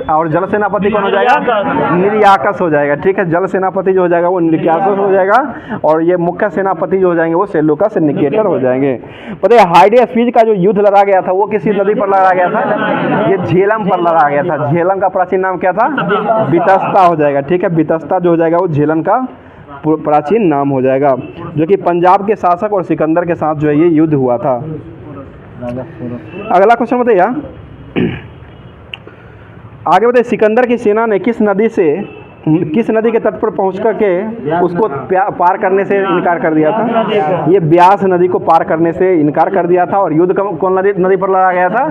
सेनापति कौन हो जाएगा? निर्याकस हो जाएगा। ठीक है, जल सेनापति जो हो जाएगा वो निर्याकस हो जाएगा, और ये मुख्य सेनापति जो हो जाएंगे वो सेल्यूकस निकेटर हो जाएंगे। पता है हाइडेस्पीज का जो युद्ध लड़ा गया था वो किसी नदी पर लड़ा गया था? ये झेलम पर लड़ा गया था। झेलम का प्राचीन नाम क्या था? वितस्ता हो जाएगा। ठीक है, वितस्ता जो हो जाएगा वो झेलम का प्राचीन नाम हो जाएगा, जो कि पंजाब के शासक और सिकंदर के साथ जो है ये युद्ध हुआ था। अगला क्वेश्चन बताइए, आगे बताइए सिकंदर की सेना ने किस नदी के तट पर पहुंच करके उसको पार करने से इनकार कर दिया था? ये ब्यास नदी को पार करने से इनकार कर दिया था। और युद्ध कौन नदी पर लड़ा गया था?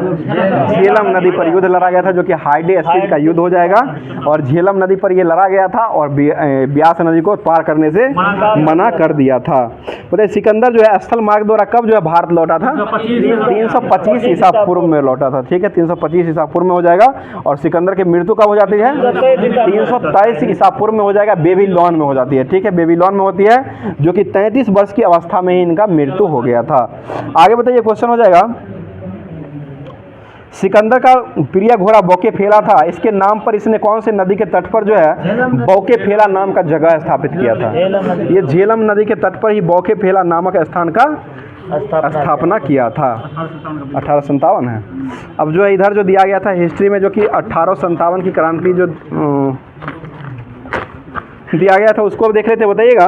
झेलम नदी पर युद्ध लड़ा गया था, जो कि हाइडेस्पीज का युद्ध हो जाएगा। और झेलम नदी पर ये लड़ा गया था और ब्यास नदी को पार करने से मना कर दिया था। बताइए सिकंदर जो है स्थल मार्ग द्वारा कब जो है भारत लौटा था? 325 ईसा पूर्व में लौटा था। ठीक है, 325 ईसा पूर्व में हो जाएगा। और सिकंदर की मृत्यु कब हो जाती है? 323 ईसा पूर्व में हो जाएगा, बेबीलोन में हो जाती है। ठीक है, बेबीलोन में होती है, जो कि 33 वर्ष की अवस्था में ही इनका मृत्यु हो गया था। आगे बताइए क्वेश्चन हो जाएगा, सिकंदर का प्रिय घोड़ा बौकेफेला था, इसके नाम पर इसने कौन से नदी के तट पर जो है बौकेफेला नाम का जगह स्थापित किया था? ये झेलम नदी के तट पर ही बौकेफेला नामक स्थान का स्थापना किया था। 1857 है। अब जो है इधर जो दिया गया था हिस्ट्री में, जो कि 1857 की क्रांति जो दिया गया था उसको अब देख लेते। बताइएगा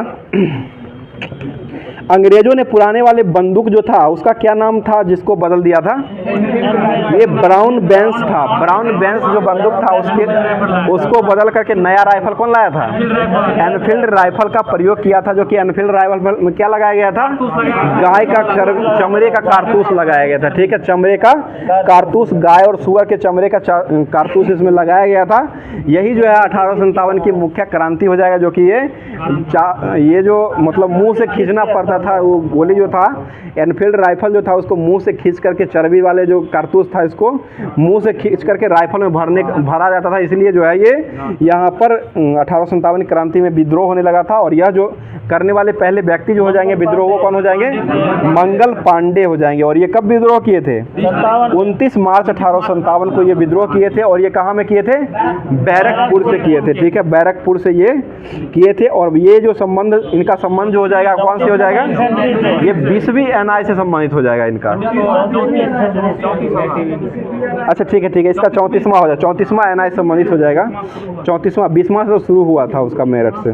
अंग्रेजों ने पुराने वाले बंदूक जो था उसका क्या नाम था जिसको बदल दिया था? ये ब्राउन बेंस था। ब्राउन बेंस जो बंदूक था उसको बदल करके नया राइफल कौन लाया था? एनफील्ड राइफल का प्रयोग किया था, जो कि एनफील्ड राइफल में क्या लगाया गया था? गाय का चमड़े का कारतूस लगाया गया था। ठीक है, चमड़े का कारतूस, गाय और सुअर के चमड़े का कारतूस इसमें लगाया गया था। यही जो है 1857 की मुख्य क्रांति हो जाएगा, जो कि ये जो मतलब मुंह से खींचना पड़ता था, वो गोली जो था एनफील्ड राइफल जो था उसको मुंह से खींच करके, चर्बी वाले जो कारतूस था इसको मुंह से खींच करके राइफल में भरा जाता था। इसलिए जो है ये यहाँ पर 1857 की क्रांति में विद्रोह होने लगा था। और यह जो करने वाले पहले व्यक्ति जो हो जाएंगे विद्रोह, वो कौन हो जाएंगे? मंगल पांडे हो जाएंगे। और ये कब विद्रोह किए थे? 29 मार्च 1857 को ये विद्रोह किए थे। और ये कहाँ में किए थे? बैरकपुर से किए थे। ठीक है, बैरकपुर से ये किए थे। और ये जो संबंध, इनका संबंध जो हो जाएगा कौन से हो जाएगा? ये 20वीं एनआई से संबंधित हो जाएगा इनका। अच्छा ठीक है, इसका 34वां हो जाएगा, 34वां एनआई से संबंधित हो जाएगा। 34वां 20वां से शुरू हुआ था उसका मेरठ से।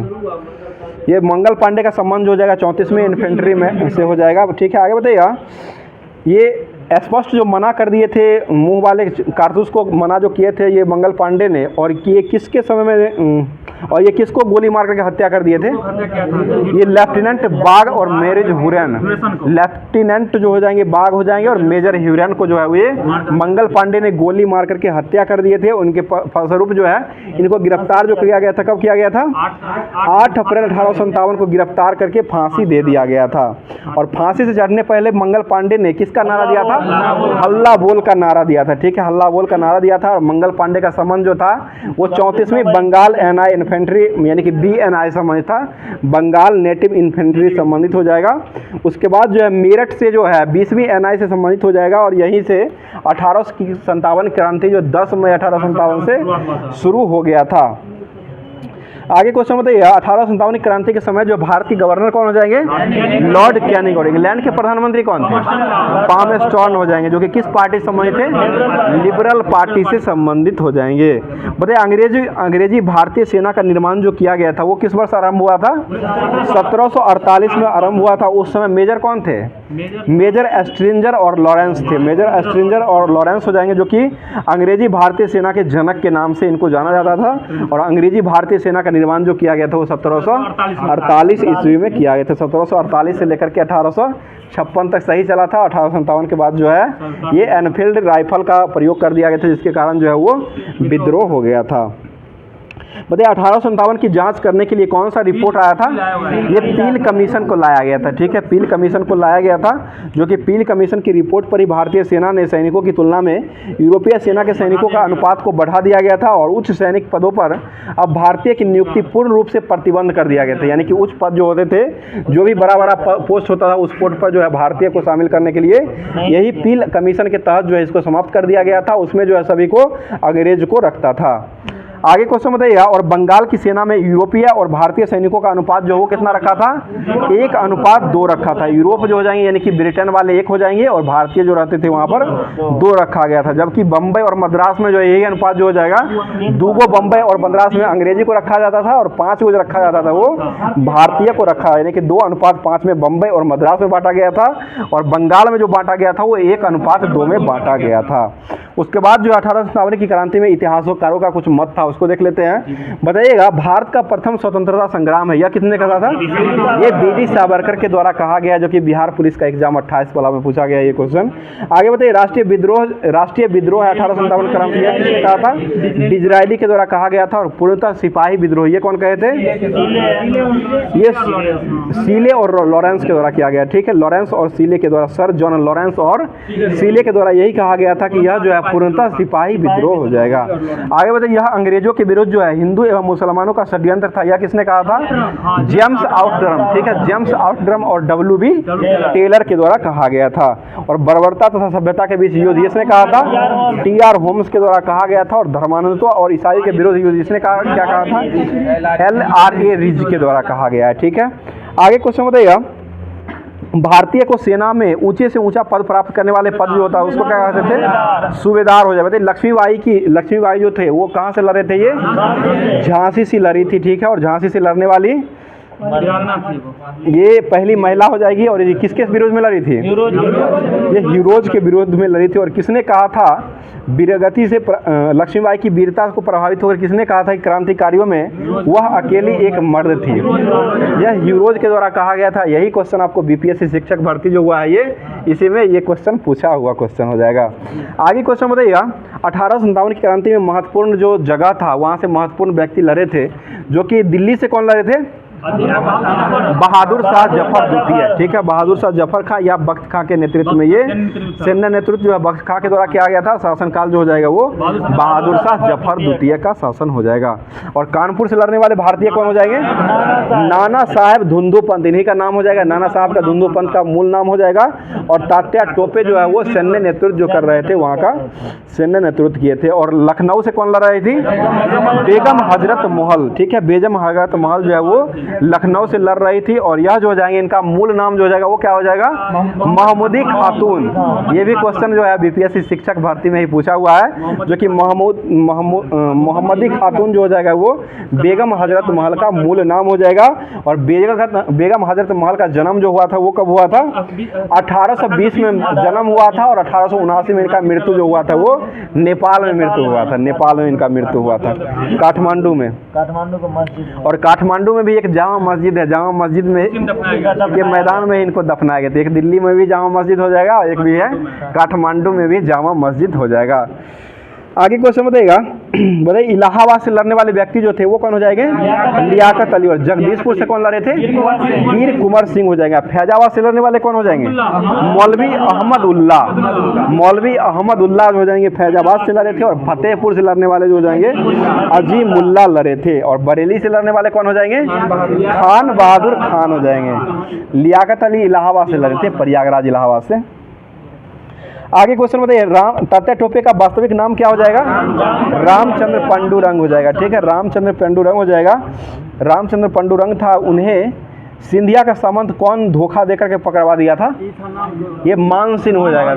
ये मंगल पांडे का संबंध हो जाएगा 34वें इन्फेंट्री में से हो जाएगा। ठीक है, आगे बताइएगा, ये स्पष्ट जो मना कर दिए थे मुंह वाले कारतूस को मना जो किए थे ये मंगल पांडे ने, और ये किसके समय में, और ये किसको गोली मार करके हत्या कर दिए थे? ये लेफ्टिनेंट बाग और मेजर हुरैन। लेफ्टिनेंट जो हो जाएंगे बाग हो जाएंगे, और मेजर हुरैन को जो है ये मंगल पांडे ने गोली मार करके हत्या कर दिए थे। उनके फलस्वरूप जो है इनको गिरफ्तार जो किया गया था, कब किया गया था? 8 अप्रैल 1857 को गिरफ्तार करके फांसी दे दिया गया था। और फांसी से चढ़ने पहले मंगल पांडे ने किसका नारा दिया था? हल्ला बोल का नारा दिया था। ठीक है, हल्ला बोल का नारा दिया था। और मंगल पांडे का संबंध जो था वो 34वीं बंगाल एनआई इन्फेंट्री यानी कि BNI संबंधित था, बंगाल नेटिव इन्फेंट्री संबंधित हो जाएगा। उसके बाद जो है मेरठ से जो है 20वीं एनआई से संबंधित हो जाएगा। और यहीं से 1857 क्रांति जो 10 मई 1857 से शुरू हो गया था। आगे क्वेश्चन बताइए, 1857 की क्रांति के समय जो भारत के गवर्नर कौन हो जाएंगे? लॉर्ड कैनिंग हो जाएंगे। इंग्लैंड के प्रधानमंत्री कौन थे? पामस्टॉर्न हो जाएंगे, जो कि किस पार्टी से संबंधित थे? लिबरल पार्टी से संबंधित हो जाएंगे। बताइए अंग्रेजी भारतीय सेना का निर्माण जो किया गया था वो किस वर्ष आरंभ हुआ था? 1748 में आरंभ हुआ था। उस समय मेजर कौन थे? मेजर एस्ट्रिंजर और लॉरेंस थे। मेजर एस्ट्रिंजर और लॉरेंस हो जाएंगे, जो कि अंग्रेजी भारतीय सेना के जनक के नाम से इनको जाना जाता था। और अंग्रेजी भारतीय सेना का निर्माण जो किया गया था वो 1748 ईस्वी में किया गया था। 1748 से लेकर के 1856 तक सही चला था। 1857 के बाद जो है ये एनफील्ड राइफल का प्रयोग कर दिया गया था, जिसके कारण जो है वो विद्रोह हो गया था। बताइए 1857 की जांच करने के लिए कौन सा रिपोर्ट आया था? ये पील कमीशन को लाया गया था, ठीक है, पील कमीशन को लाया गया था, जो कि पील कमीशन की रिपोर्ट पर ही भारतीय सेना ने सैनिकों की तुलना में यूरोपीय सेना के सैनिकों का अनुपात को बढ़ा दिया गया था और उच्च सैनिक पदों पर अब भारतीय की नियुक्ति पूर्ण रूप से प्रतिबंध कर दिया गया था। यानी कि उच्च पद जो होते थे, जो भी बड़ा बड़ा पोस्ट होता था, उस पोस्ट पर जो है भारतीय को शामिल करने के लिए यही पील कमीशन के तहत जो है इसको समाप्त कर दिया गया था। उसमें जो है सभी को अंग्रेज को रखता था। आगे क्वेश्चन बताइएगा, और बंगाल की सेना में यूरोपीय और भारतीय सैनिकों का अनुपात जो वो कितना रखा था? 1:2 रखा था। यूरोप जो हो जाएंगे यानी कि ब्रिटेन वाले 1 हो जाएंगे और भारतीय जो रहते थे वहाँ पर 2 रखा गया था। जबकि बम्बई और मद्रास में जो यही अनुपात जो हो जाएगा, 2 को बम्बई और मद्रास में अंग्रेजी को रखा जाता था और 5 को जो रखा जाता था वो भारतीय को रखा, यानी कि 2:5 में बम्बई और मद्रास में बांटा गया था और बंगाल में जो बांटा गया था वो 1:2 में बांटा गया था। उसके बाद जो 1857 की क्रांति में इतिहासकारों का कुछ मत था, उसको देख लेते हैं। बताइएगा, भारत का प्रथम स्वतंत्रता संग्राम है, यह किसने कहा था? ये बीडी सावरकर के द्वारा कहा गया, जो कि बिहार पुलिस का एग्जाम 28 वाला में पूछा गया ये क्वेश्चन। आगे बताइए, राष्ट्रीय विद्रोह है 1857 क्रांति, यह किसने कहा था? डिजरायली के द्वारा कहा गया था। और पूर्णतः सिपाही विद्रोह ये कौन कहे थे? ये सीले और लॉरेंस के द्वारा किया गया, ठीक है, लॉरेंस और सीले के द्वारा, सर जॉन लॉरेंस और सीले के द्वारा यही कहा गया था कि यह जो है पूर्णतः सिपाही विद्रोह हो जाएगा। आगे बताइए, यह अंग्रेजों के विरुद्ध जो है हिंदू एवं मुसलमानों का षड्यंत्र था, यह किसने कहा था? जेम्स आउटड्रम, ठीक है, जेम्स आउटड्रम और WB टेलर के द्वारा कहा गया था। और बर्बरता तथा सभ्यता के बीच युद्ध इसने कहा था? TR होम्स के द्वारा कहा गया था। और धर्मांधत्व और ईसाई के विरुद्ध युद्ध इसने कहा, क्या कहा था? LRA रिज के द्वारा कहा गया है, ठीक है। आगे क्वेश्चन बताइएगा, भारतीय को सेना में ऊंचे से ऊंचा पद प्राप्त करने वाले पद जो होता है उसको क्या कहते थे? सूबेदार हो जाए। बताइए, लक्ष्मीबाई जो थे वो कहाँ से लड़े थे? ये झांसी से लड़ी थी, ठीक है, और झांसी से लड़ने वाली ये पहली महिला हो जाएगी। और ये किसके विरोध में लड़ी थी? ये हीरोज के विरोध में लड़ी थी। और किसने कहा था वीरगति से लक्ष्मीबाई की वीरता को प्रभावित होकर किसने कहा था कि क्रांतिकारियों में वह अकेली एक मर्द थी? यह हीरोज के द्वारा कहा गया था। यही क्वेश्चन आपको BPSC शिक्षक भर्ती जो हुआ है ये इसी में ये क्वेश्चन पूछा हुआ क्वेश्चन हो जाएगा। आगे क्वेश्चन बताइएगा, 1857 की क्रांति में महत्वपूर्ण जो जगह था वहाँ से महत्वपूर्ण व्यक्ति लड़े थे, जो कि दिल्ली से कौन लड़े थे? बहादुर शाह जफर द्वितीय, ठीक है, बहादुर शाह जफर खां या बख्त खां के नेतृत्व में ये सैन्य नेतृत्व जो है बख्त खां के द्वारा किया गया था। शासनकाल जो हो जाएगा वो बहादुर शाह जफर द्वितीय का शासन हो जाएगा। और कानपुर से लड़ने वाले भारतीय कौन हो जाएंगे? नाना साहेब धुंधुपंत, इन्हीं का नाम हो जाएगा। नाना साहब का धुंधुपंत का मूल नाम हो जाएगा। और तात्या टोपे जो है वो सैन्य नेतृत्व जो कर रहे थे, वहाँ का सैन्य नेतृत्व किए थे। और लखनऊ से कौन लड़ रही थी? बेगम हजरत महल, ठीक है, बेगम हजरत महल जो है वो लखनऊ से लड़ रही थी। और यह जो हो जाएंगे, इनका मूल नाम जो हो जाएगा वो क्या हो जाएगा? महमूदी खातून। ये भी क्वेश्चन जो है BPSC शिक्षक भर्ती में ही पूछा हुआ है, जो कि मोहम्मदी खातून जो हो जाएगा वो बेगम हजरत महल का मूल नाम हो जाएगा। और बेगम हजरत महल का जन्म जो हुआ था वो कब हुआ था? 1820 में जन्म हुआ था। और 1879 में इनका मृत्यु जो हुआ था वो नेपाल में मृत्यु हुआ था। नेपाल में इनका मृत्यु हुआ था, काठमांडू में। और काठमांडू में भी एक जामा मस्जिद है, जामा मस्जिद में के मैदान में इनको दफनाया गया था। एक दिल्ली में भी जामा मस्जिद हो जाएगा, एक भी है काठमांडू में भी जामा मस्जिद हो जाएगा। आगे क्वेश्चन बताइएगा, बताइए इलाहाबाद से लड़ने वाले व्यक्ति जो थे वो कौन हो जाएंगे? लियाकत अली। और जगदीशपुर से कौन लड़े थे? वीर कुंवर सिंह हो जाएंगे। फैजाबाद से लड़ने वाले कौन हो जाएंगे? मौलवी अहमद उल्लाह, मौलवी अहमद उल्लाह हो जाएंगे, फैजाबाद से लड़े थे। और फतेहपुर से लड़ने वाले जो हो जाएंगे अजीमुल्लाह लड़े थे। और बरेली से लड़ने वाले कौन हो जाएंगे? खान बहादुर खान हो जाएंगे। लियाकत अली इलाहाबाद से लड़े थे, प्रयागराज इलाहाबाद से। आगे क्वेश्चन बताइए, तात्या टोपे का वास्तविक नाम क्या हो जाएगा? रामचंद्र पांडुरंग हो जाएगा, ठीक है, रामचंद्र पांडुरंग हो जाएगा। रामचंद्र पांडुरंग था। उन्हें सिंधिया का सामंत कौन धोखा देकर के पकड़वा दिया था? ये मान सिंह हो जाएगा।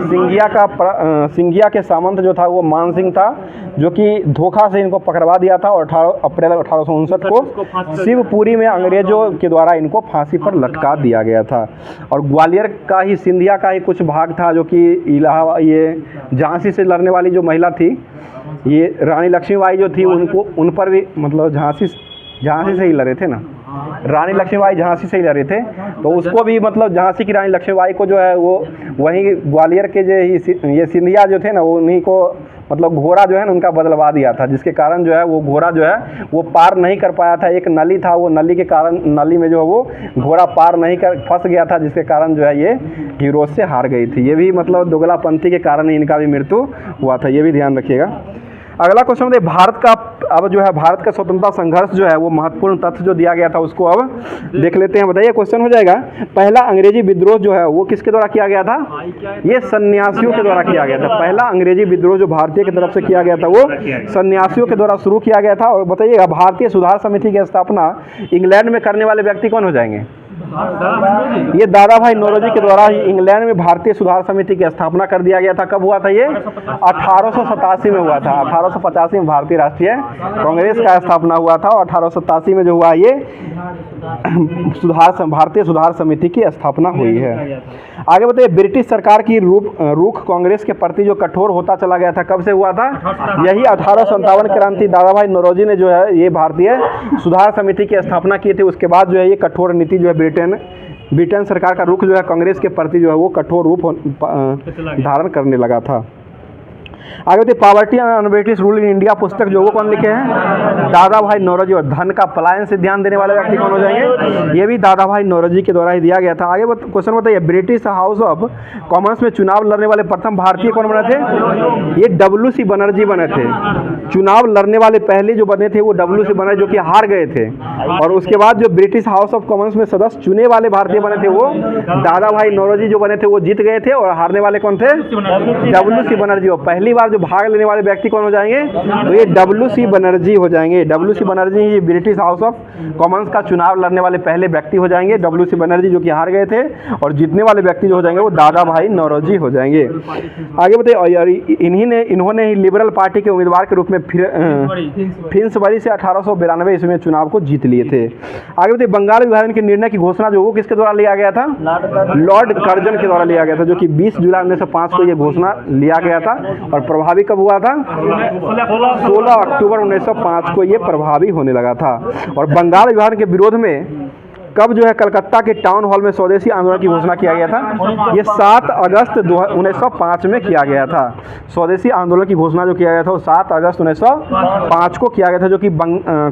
सिंधिया के सामंत जो था वो मान सिंह था, जो कि धोखा से इनको पकड़वा दिया था। और 18 अप्रैल 1859 को शिवपुरी में अंग्रेजों के द्वारा इनको फांसी पर लटका दिया गया था। और ग्वालियर का ही सिंधिया का ही कुछ भाग था, जो कि इलाहाबाद ये झांसी से लड़ने वाली जो महिला थी, ये रानी लक्ष्मीबाई जो थी, उनको उन पर भी मतलब झांसी से ही लड़े थे ना, रानी लक्ष्मीबाई झांसी से ही लड़े थे। तो उसको भी मतलब झांसी की रानी लक्ष्मीबाई को जो है वो वहीं ग्वालियर के जो ये सिंधिया जो थे ना, वो उन्हीं को मतलब घोड़ा जो है ना उनका बदलवा दिया था, जिसके कारण जो है वो घोड़ा जो है वो पार नहीं कर पाया था। एक नली था, वो नली के कारण नली में जो है वो घोड़ा पार नहीं कर फंस गया था, जिसके कारण जो है ये हीरोज से हार गई थी। ये भी मतलब दोगलापंथी के कारण ही इनका भी मृत्यु हुआ था, ये भी ध्यान रखिएगा। अगला क्वेश्चन बताइए, भारत का अब जो है भारत का स्वतंत्रता संघर्ष जो है वो महत्वपूर्ण तथ्य जो दिया गया था उसको अब देख लेते हैं। बताइए क्वेश्चन हो जाएगा, पहला अंग्रेजी विद्रोह जो है वो किसके द्वारा किया गया था? ये सन्यासियों के द्वारा किया गया था। पहला अंग्रेजी विद्रोह जो भारतीय की तरफ से किया गया था वो सन्यासियों के द्वारा शुरू किया गया था। और बताइएगा, भारतीय सुधार समिति की स्थापना इंग्लैंड में करने वाले व्यक्ति कौन हो जाएंगे? ये दादा भाई नौरोजी के द्वारा ही इंग्लैंड में भारतीय सुधार समिति की स्थापना कर दिया गया था। कब हुआ था ये? 1887 में हुआ था। 1885 में भारतीय राष्ट्रीय कांग्रेस का स्थापना हुआ था और 1887 में जो हुआ ये भारतीय सुधार समिति की स्थापना हुई है। आगे बताइए, ब्रिटिश सरकार की रुख कांग्रेस के प्रति जो कठोर होता चला गया था, कब से हुआ था? यही 1857 क्रांति दादा भाई नौरोजी ने जो है ये भारतीय सुधार समिति की स्थापना की थी। उसके बाद जो है ये कठोर नीति जो है ब्रिटेन सरकार का रुख जो है कांग्रेस के प्रति जो है वो कठोर रूप धारण करने लगा था। आगे बताइए, poverty and British rule in India पुस्तक जो वो कौन लिखे हैं? दादा भाई नौरोजी। और धन का पलायन से ध्यान देने वाले व्यक्ति कौन हो जाएंगे? ये भी दादा भाई नौरोजी के द्वारा ही दिया गया था। आगे क्वेश्चन बताइए, ब्रिटिश हाउस ऑफ कॉमन्स में चुनाव लड़ने वाले प्रथम भारतीय कौन बने थे? ये WC बनर्जी बने थे। चुनाव लड़ने वाले पहले जो बने थे वो WC बनर्जी, जो कि हार गए थे। और उसके बाद जो ब्रिटिश हाउस ऑफ कॉमन्स में सदस्य चुने वाले भारतीय बने थे वो दादा भाई नौरोजी जो बने थे वो जीत गए थे। और हारने वाले कौन थे? WC बनर्जी। और पहली बार जो भाग लेने वाले व्यक्ति कौन हो जाएंगे? तो ये WC बनर्जी हो जाएंगे। WC Banerjee he British house of Commons का चुनाव लड़ने वाले पहले व्यक्ति हो जाएंगे। WC बनर्जी जो कि हार गए थे, और जीतने वाले व्यक्ति जो हो जाएंगे वो दादा भाई नौरोजी हो जाएंगे। आगे बताइए, इन्होंने ही लिबरल पार्टी के उम्मीदवार के रूप में फिंसबरी से 1892 ईस्वी में चुनाव को जीत लिए थे। आगे बताइए, बंगाल विभाजन के निर्णय की घोषणा जो वो किसके द्वारा लिया गया था? लॉर्ड कर्जन के द्वारा लिया गया था, जो कि 20 जुलाई 1905 को ये घोषणा लिया गया था। और प्रभावी कब हुआ था? 16 अक्टूबर 1905 को ये प्रभावी होने लगा था। और बंगाल विभाजन के विरोध में कब जो है कलकत्ता के टाउन हॉल में स्वदेशी आंदोलन की घोषणा किया गया था? ये 7 अगस्त 1905 में किया गया था। स्वदेशी आंदोलन की घोषणा जो किया गया था वो 7 अगस्त 1905 को किया गया था, जो कि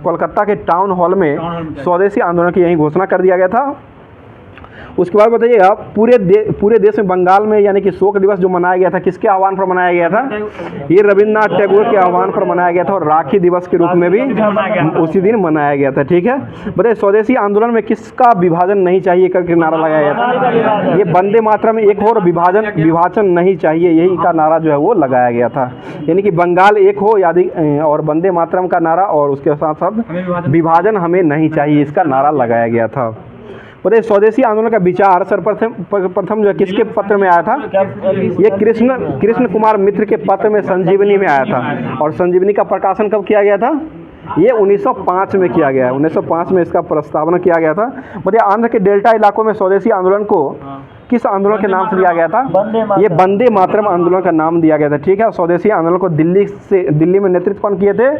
कोलकाता के टाउन हॉल में स्वदेशी आंदोलन की यही घोषणा कर दिया गया था। उसके बाद बताइएगा, पूरे देश में बंगाल में यानी कि शोक दिवस जो मनाया गया था, किसके आह्वान पर मनाया गया था? ये रविन्द्रनाथ टैगोर के आह्वान पर मनाया गया था। और राखी दिवस के रूप में भी उसी दिन मनाया गया था। ठीक है, बताइए, स्वदेशी आंदोलन में किसका विभाजन नहीं चाहिए करके नारा लगाया गया था? ये वंदे मातरम एक हो और विभाजन नहीं चाहिए, यही का नारा जो है वो लगाया गया था। यानी कि बंगाल एक हो और वंदे मातरम का नारा, और उसके साथ साथ विभाजन हमें नहीं चाहिए, इसका नारा लगाया गया था। बताइए, स्वदेशी आंदोलन का विचार सर्वप्रथम जो है किसके पत्र में आया था? ये कृष्ण कुमार मित्र के पत्र में संजीवनी में आया था। और संजीवनी का प्रकाशन कब किया गया था? ये 1905 में किया गया है। 1905 में इसका प्रस्तावना किया गया था। बताइए, आंध्र के डेल्टा इलाकों में स्वदेशी आंदोलन को किस आंदोलन के नाम से दिया गया था? ये वंदे मातरम आंदोलन का नाम दिया गया था। ठीक है, स्वदेशी आंदोलन को दिल्ली में नेतृत्व कौन किए थे?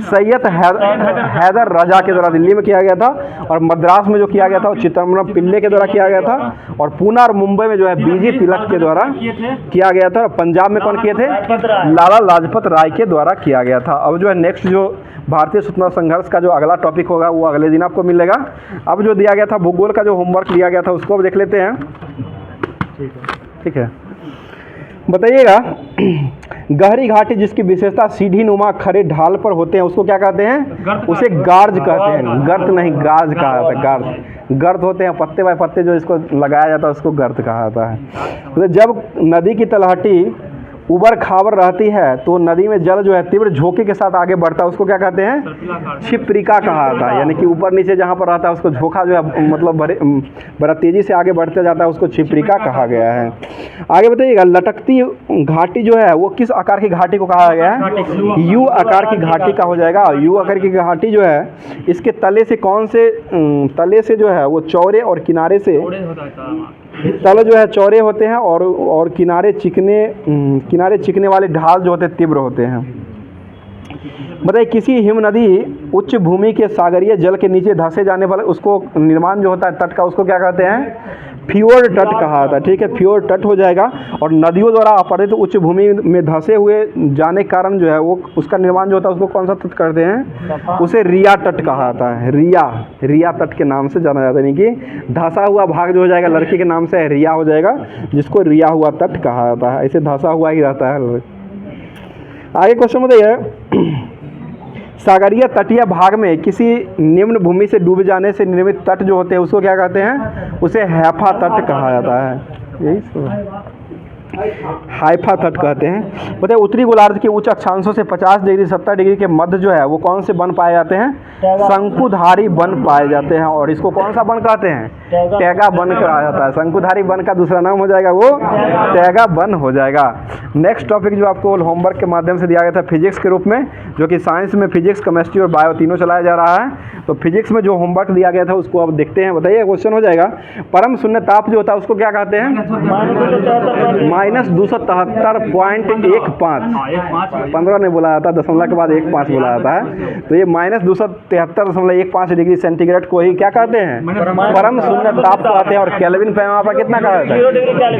सैयद हैदर रजा के द्वारा दिल्ली में किया गया था। और मद्रास में जो किया गया था वो चिदम्बरम पिल्ले के द्वारा किया गया था। और पूना और मुंबई में जो है BG तिलक के द्वारा किया गया था। और पंजाब में कौन किए थे? लाला लाजपत राय के द्वारा किया गया था। अब जो है नेक्स्ट जो भारतीय स्वतंत्रता संघर्ष का जो अगला टॉपिक होगा वो अगले दिन आपको मिलेगा। अब जो दिया गया था भूगोल का जो होमवर्क दिया गया था उसको अब देख लेते हैं। ठीक है, बताइएगा, गहरी घाटी जिसकी विशेषता सीढ़ी नुमा खड़े ढाल पर होते हैं उसको क्या कहते हैं? उसे गार्ज कहते हैं। गर्त नहीं, गार्ज कहा जाता है। गार्ज गर्त होते हैं, पत्ते बाय पत्ते जो इसको लगाया जाता है उसको गर्त कहा जाता है। तो जब नदी की तलहटी उबड़ खाबड़ रहती है तो नदी में जल जो है तीव्र झोंके के साथ आगे बढ़ता है, उसको क्या कहते हैं? छिप्रिका कहा जाता है। यानी कि ऊपर नीचे जहाँ पर रहता है उसको झोंका जो है मतलब बड़ा तेज़ी से आगे बढ़ते जाता है, उसको छिप्रिका कहा गया है। आगे बताइएगा, लटकती घाटी जो है वो किस आकार की घाटी को कहा गया है? यू आकार की घाटी का हो जाएगा। यू आकार की घाटी जो है इसके तले से तले से जो है वो चौड़े और किनारे से तल जो है चौड़े होते हैं और किनारे चिकने वाले ढाल जो होते हैं तीव्र होते हैं। बताइए, किसी हिम नदी उच्च भूमि के सागरीय जल के नीचे धंसे जाने वाले उसको निर्माण जो होता है तट का, उसको क्या कहते हैं? फ्योर्ड तट कहा जाता है, ठीक है, फ्योर्ड तट हो जाएगा। और नदियों द्वारा अपहरित उच्च भूमि में धंसे हुए जाने के कारण जो है वो उसका निर्माण जो होता है उसको कौन सा तट करते हैं, उसे रिया तट कहा जाता है। रिया तट के नाम से जाना जाता है, यानी कि धंसा हुआ भाग जो हो जाएगा लड़की के नाम से रिया हो जाएगा, जिसको रिया हुआ तट कहा जाता है। ऐसे धंसा हुआ ही रहता है। आगे क्वेश्चन बताइए, सागरीय तटीय भाग में किसी निम्न भूमि से डूब जाने से निर्मित तट जो होते हैं उसको क्या कहते हैं, उसे हैफा तट कहा जाता है। यही हाइफा तट कहते हैं। बताइए, उत्तरी गोलार्ध के उच्च अक्षांशों से 50 डिग्री 70 डिग्री के मध्य जो है वो कौन से वन पाए जाते हैं, शंकुधारी वन पाए जाते हैं। और इसको कौन सा वन कहते हैं, टैगा वन कहा जाता है। शंकुधारी वन का दूसरा नाम हो जाएगा वो टैगा वन हो जाएगा। नेक्स्ट टॉपिक जो आपको होमवर्क के माध्यम से दिया गया था फिजिक्स के रूप में, जो कि साइंस में फिजिक्स, केमिस्ट्री और बायो तीनों चलाया जा रहा है। तो फिजिक्स में जो होमवर्क दिया गया था उसको अब देखते हैं। बताइए, क्वेश्चन हो जाएगा, परम शून्य ताप जो होता है उसको क्या कहते हैं, -273.15। 15 नहीं बोला जाता, दशमलव के बाद 1.5 बोला जाता है। तो ये -273.15 डिग्री सेंटीग्रेड को ही क्या कहते हैं, परम शून्य ताप कहते हैं। और केल्विन पैमाना पर कितना कहा जाता है,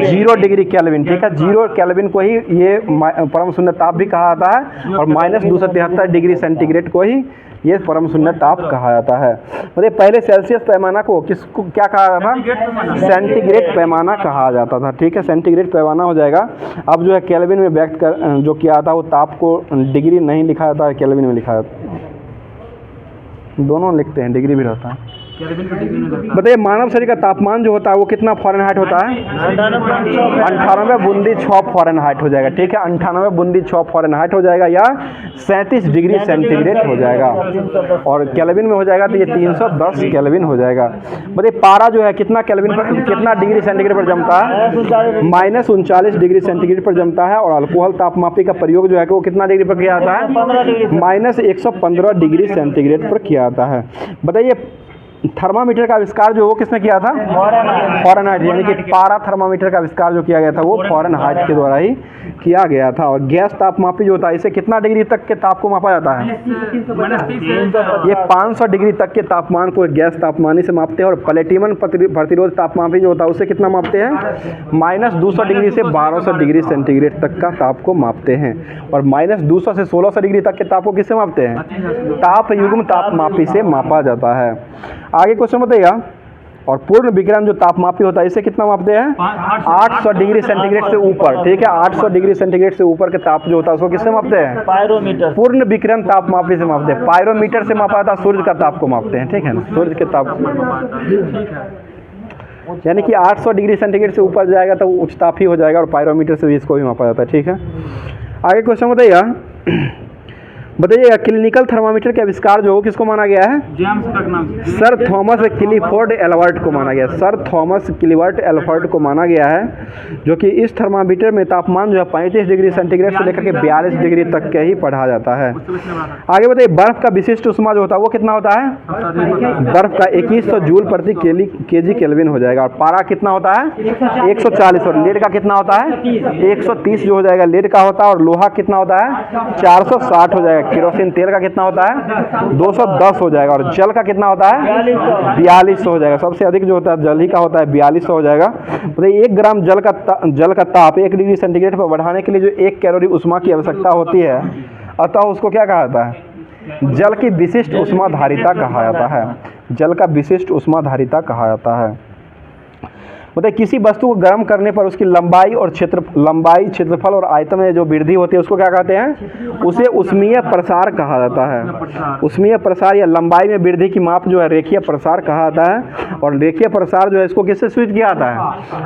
0 डिग्री केल्विन, ठीक है, 0 केल्विन को ही ये परम शून्य ताप भी कहा जाता है। और -273 डिग्री सेंटीग्रेड को ही ये परम शून्य ताप कहा जाता है। मतलब पहले सेल्सियस पैमाना को किसको क्या कहा जाता था, सेंटीग्रेड पैमाना कहा जाता था, ठीक है, सेंटीग्रेड पैमाना हो जाएगा। अब जो है केल्विन में व्यक्त कर जो किया था वो ताप को डिग्री नहीं लिखा जाता है, केल्विन में लिखा जाता है। दोनों लिखते हैं, डिग्री भी रहता है। बताइए, मानव शरीर का तापमान जो होता है वो कितना फ़ारेनहाइट होता है, 98.6 फ़ारेनहाइट हो जाएगा, ठीक है, 98.6 फ़ारेनहाइट हो जाएगा या 37 डिग्री सेंटीग्रेड हो जाएगा। और केल्विन में हो जाएगा तो ये 310 केल्विन हो जाएगा। बताइए, पारा जो है कितना केल्विन पर, कितना डिग्री सेंटीग्रेड पर जमता है, -39 डिग्री सेंटीग्रेड पर जमता है। और अल्कोहल तापमापी का प्रयोग जो है वो कितना डिग्री पर किया जाता है, -115 डिग्री सेंटीग्रेड पर किया जाता है। बताइए, थर्मामीटर का आविष्कार जो वो किसने किया था, फ़ारेनहाइट, यानी कि पारा थर्मामीटर का आविष्कार जो किया गया था वो फ़ारेनहाइट के द्वारा ही किया गया था। और गैस तापमापी जो होता है इसे कितना डिग्री तक के ताप को मापा जाता है, ये 500 डिग्री तक के तापमान को गैस तापमानी से मापते हैं। और प्लेटिनम प्रतिरोध तापमापी जो होता है उसे कितना मापते हैं, -200 डिग्री से 1200 डिग्री सेंटीग्रेड तक का ताप को मापते हैं। और -200 से 1600 डिग्री तक के ताप को किससे मापते हैं, ताप युग्म तापमापी से मापा जाता है। आगे क्वेश्चन बताइएगा, और पूर्ण विकिरण जो तापमापी होता है इसे कितना मापते हैं, 800 डिग्री सेंटीग्रेड से ऊपर, ठीक है, 800 डिग्री सेंटीग्रेड से ऊपर के ताप जो होता है उसको किससे मापते हैं, पायरोमीटर, पूर्ण विकिरण तापमापी से मापते हैं। पायरोमीटर से मापा जाता है सूर्य का ताप को मापते हैं, ठीक है ना, सूर्य के ताप, यानी कि 800 डिग्री सेंटीग्रेड से ऊपर जाएगा तो उच्च ताप ही हो जाएगा। और पायरोमीटर से भी इसको भी मापा जाता है, ठीक है। आगे क्वेश्चन बताइएगा, बताइए, क्लिनिकल थर्मामीटर के आविष्कार जो किसको माना गया है, सर थॉमस क्लिफोर्ड एल्बर्ट को माना गया है। सर थॉमस क्लिफोर्ड एल्बर्ट को माना गया है, जो कि इस थर्मामीटर में तापमान जो है 35 डिग्री सेंटीग्रेड से लेकर के 42 डिग्री तक के ही पढ़ा जाता है। आगे बताइए, बर्फ का विशिष्ट उष्मा जो होता है वो कितना होता है, बर्फ का 2100 जूल प्रति केजी केल्विन हो जाएगा। और पारा कितना होता है, 140। और लेड का कितना होता है, 130 जो हो जाएगा लेड का होता है। और लोहा कितना होता है, 460 हो जाएगा। केरोसिन तेल का कितना होता है, 210 हो जाएगा। और जल का कितना होता है, 4200 हो जाएगा। सबसे अधिक जो होता है जल ही का होता है, 4200 हो जाएगा। तो 1 ग्राम जल का ताप 1 डिग्री सेंटीग्रेड पर बढ़ाने के लिए जो 1 कैलोरी उष्मा की आवश्यकता होती है, अतः उसको क्या कहा जाता है, जल की विशिष्ट उष्माधारिता कहा जाता है, जल का विशिष्ट उष्माधारिता कहा जाता है। मतलब किसी वस्तु को गर्म करने पर उसकी लंबाई, क्षेत्रफल और आयतन में जो वृद्धि होती है उसको क्या कहते हैं, उसे उष्मीय प्रसार कहा जाता है। उष्मीय प्रसार या लंबाई में वृद्धि की माप जो है रेखीय प्रसार कहा जाता है। और रेखीय प्रसार जो है इसको किससे सूचित किया जाता है,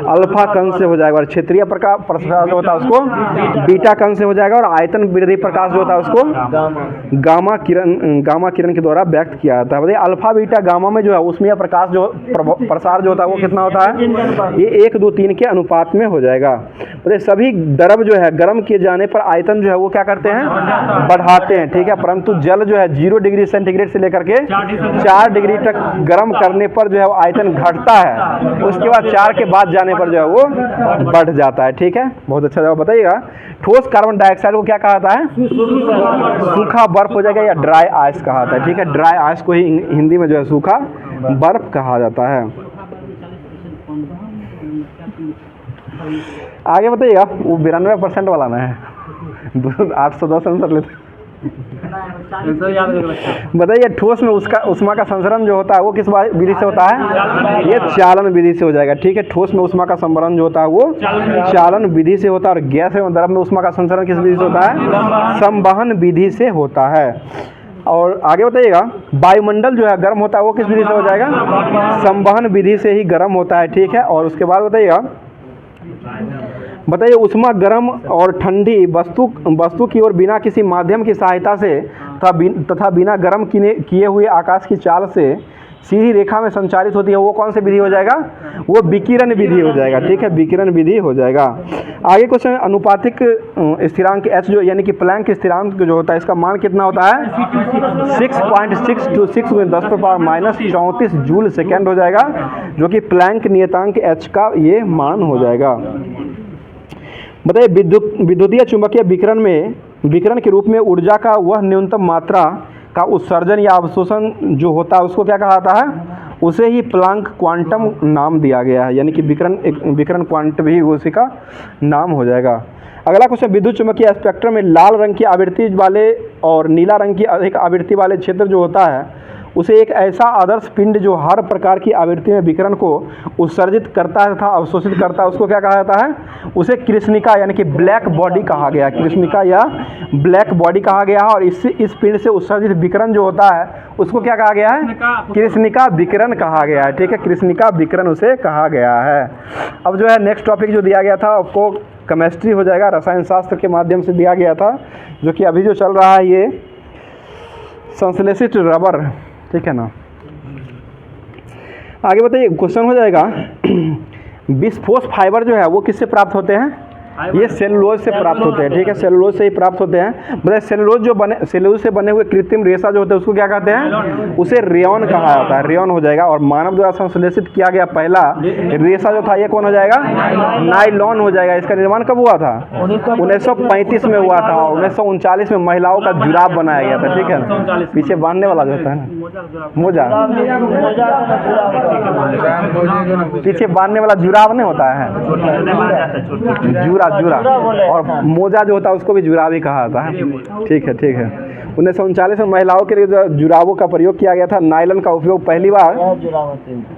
अल्फा कण से हो जाएगा। और क्षेत्रीय प्रसार जो होता है उसको बीटा कण से हो जाएगा। और आयतन वृद्धि प्रकाश जो होता है उसको गामा किरण के द्वारा व्यक्त किया जाता है। बताइए, अल्फा बीटा गामा में जो है उष्मीय प्रकाश जो प्रसार जो होता है वो कितना होता है, ये 1, 2, 3 के अनुपात में हो जाएगा। मतलब सभी द्रव जो है गर्म किए जाने पर आयतन जो है वो क्या करते हैं, बढ़ाते हैं, ठीक है। परंतु जल जो है 0 डिग्री सेंटीग्रेड से लेकर के 4 डिग्री तक गर्म करने पर जो है वो आयतन घटता है। उसके बाद 4 के बाद जाने पर जो है वो बढ़ जाता है, ठीक है। बहुत अच्छा जवाब बताइएगा। ठोस कार्बन डाइऑक्साइड को क्या कहा जाता है, सूखा बर्फ हो जाएगा या ड्राई आइस कहा जाता है, ठीक है। ड्राई आइस को ही हिंदी में जो है सूखा बर्फ कहा जाता है। आगे बताइएगा, वो 92% वाला ना है, 810 आंसर लेते। आंसर याद रखना बच्चा। बताइए ठोस में उसका उष्मा का संचरण जो होता है वो किस विधि से होता है? ये चालन विधि से हो जाएगा। ठीक है, ठोस में उष्मा का संवरण जो होता है वो चालन विधि से होता है, और गैस एवं द्रव में उष्मा का संचरण किस विधि से होता है? संवहन विधि से होता है। और आगे बताइएगा, वायुमंडल जो है गर्म होता है वो किस विधि से हो जाएगा? संवहन विधि से ही गर्म होता है। ठीक है, और उसके बाद बताइए उष्मा गर्म और ठंडी वस्तु की ओर बिना किसी माध्यम की सहायता से तथा बिना गर्म किए हुए आकाश की चाल से सीधी रेखा में संचारित होती है, वो कौन सी विधि हो जाएगा? वो विकिरण विधि हो जाएगा। ठीक है, विकिरण विधि हो जाएगा। आगे क्वेश्चन, अनुपातिक स्थिरांक h जो यानी कि प्लैंक स्थिरांक जो होता है इसका मान कितना होता है? 6.626 में 10⁻⁻34 जूल सेकेंड हो जाएगा, जो कि प्लैंक नियतांक h का ये मान हो जाएगा। बताइए विद्युतीय चुंबकीय विकिरण के रूप में ऊर्जा का वह न्यूनतम मात्रा का उत्सर्जन या अवशोषण जो होता है उसको क्या कहा जाता है? उसे ही प्लांक क्वांटम नाम दिया गया है, यानी कि विकिरण क्वांटम भी उसी का नाम हो जाएगा। अगला क्वेश्चन, विद्युत चुंबकीय स्पेक्ट्रम में लाल रंग की आवृत्ति वाले और नीला रंग की अधिक आवृत्ति वाले क्षेत्र जो होता है उसे एक ऐसा आदर्श पिंड जो हर प्रकार की आवृत्ति में विकिरण को उत्सर्जित करता है तथा अवशोषित करता है उसको क्या कहा जाता है? उसे कृष्णिका यानी कि ब्लैक बॉडी कहा गया। कृष्णिका या ब्लैक बॉडी कहा गया है। और इस पिंड से उत्सर्जित विकिरण जो होता है उसको क्या कहा गया है? कृष्णिका विकिरण कहा गया है। ठीक है, कृष्णिका विकिरण उसे कहा गया है। अब जो है नेक्स्ट टॉपिक जो दिया गया था आपको केमिस्ट्री हो जाएगा, रसायन शास्त्र के माध्यम से दिया गया था, जो कि अभी जो चल रहा है ये संश्लेषित रबर। ठीक है ना। आगे बताइए क्वेश्चन हो जाएगा, विस्फोस फाइबर जो है वो किससे प्राप्त होते हैं? ये सेलुलोज से प्राप्त होते हैं। ठीक है, सेलुलोज से ही प्राप्त होते हैं। मतलब सेलुलोज से बने हुए कृत्रिम रेशा जो होते हैं उसको क्या कहते हैं? उसे रेयॉन कहा जाता है। रेयॉन हो जाएगा। और मानव द्वारा संश्लेषित किया गया पहला रेशा जो था ये कौन हो जाएगा? नायलॉन हो जाएगा। इसका निर्माण कब हुआ था? 1935 में हुआ था। 1939 में महिलाओं का जुराब बनाया गया था। ठीक है, पीछे बांधने वाला जो होता है ना, मोजा, पीछे बांधने वाला जुराब नहीं होता है, जुरा और मोजा जो होता है उसको भी जुराब ही कहा जाता है। ठीक है। 1939 में महिलाओं के लिए जुराबों का प्रयोग किया गया था। नायलॉन का उपयोग पहली बार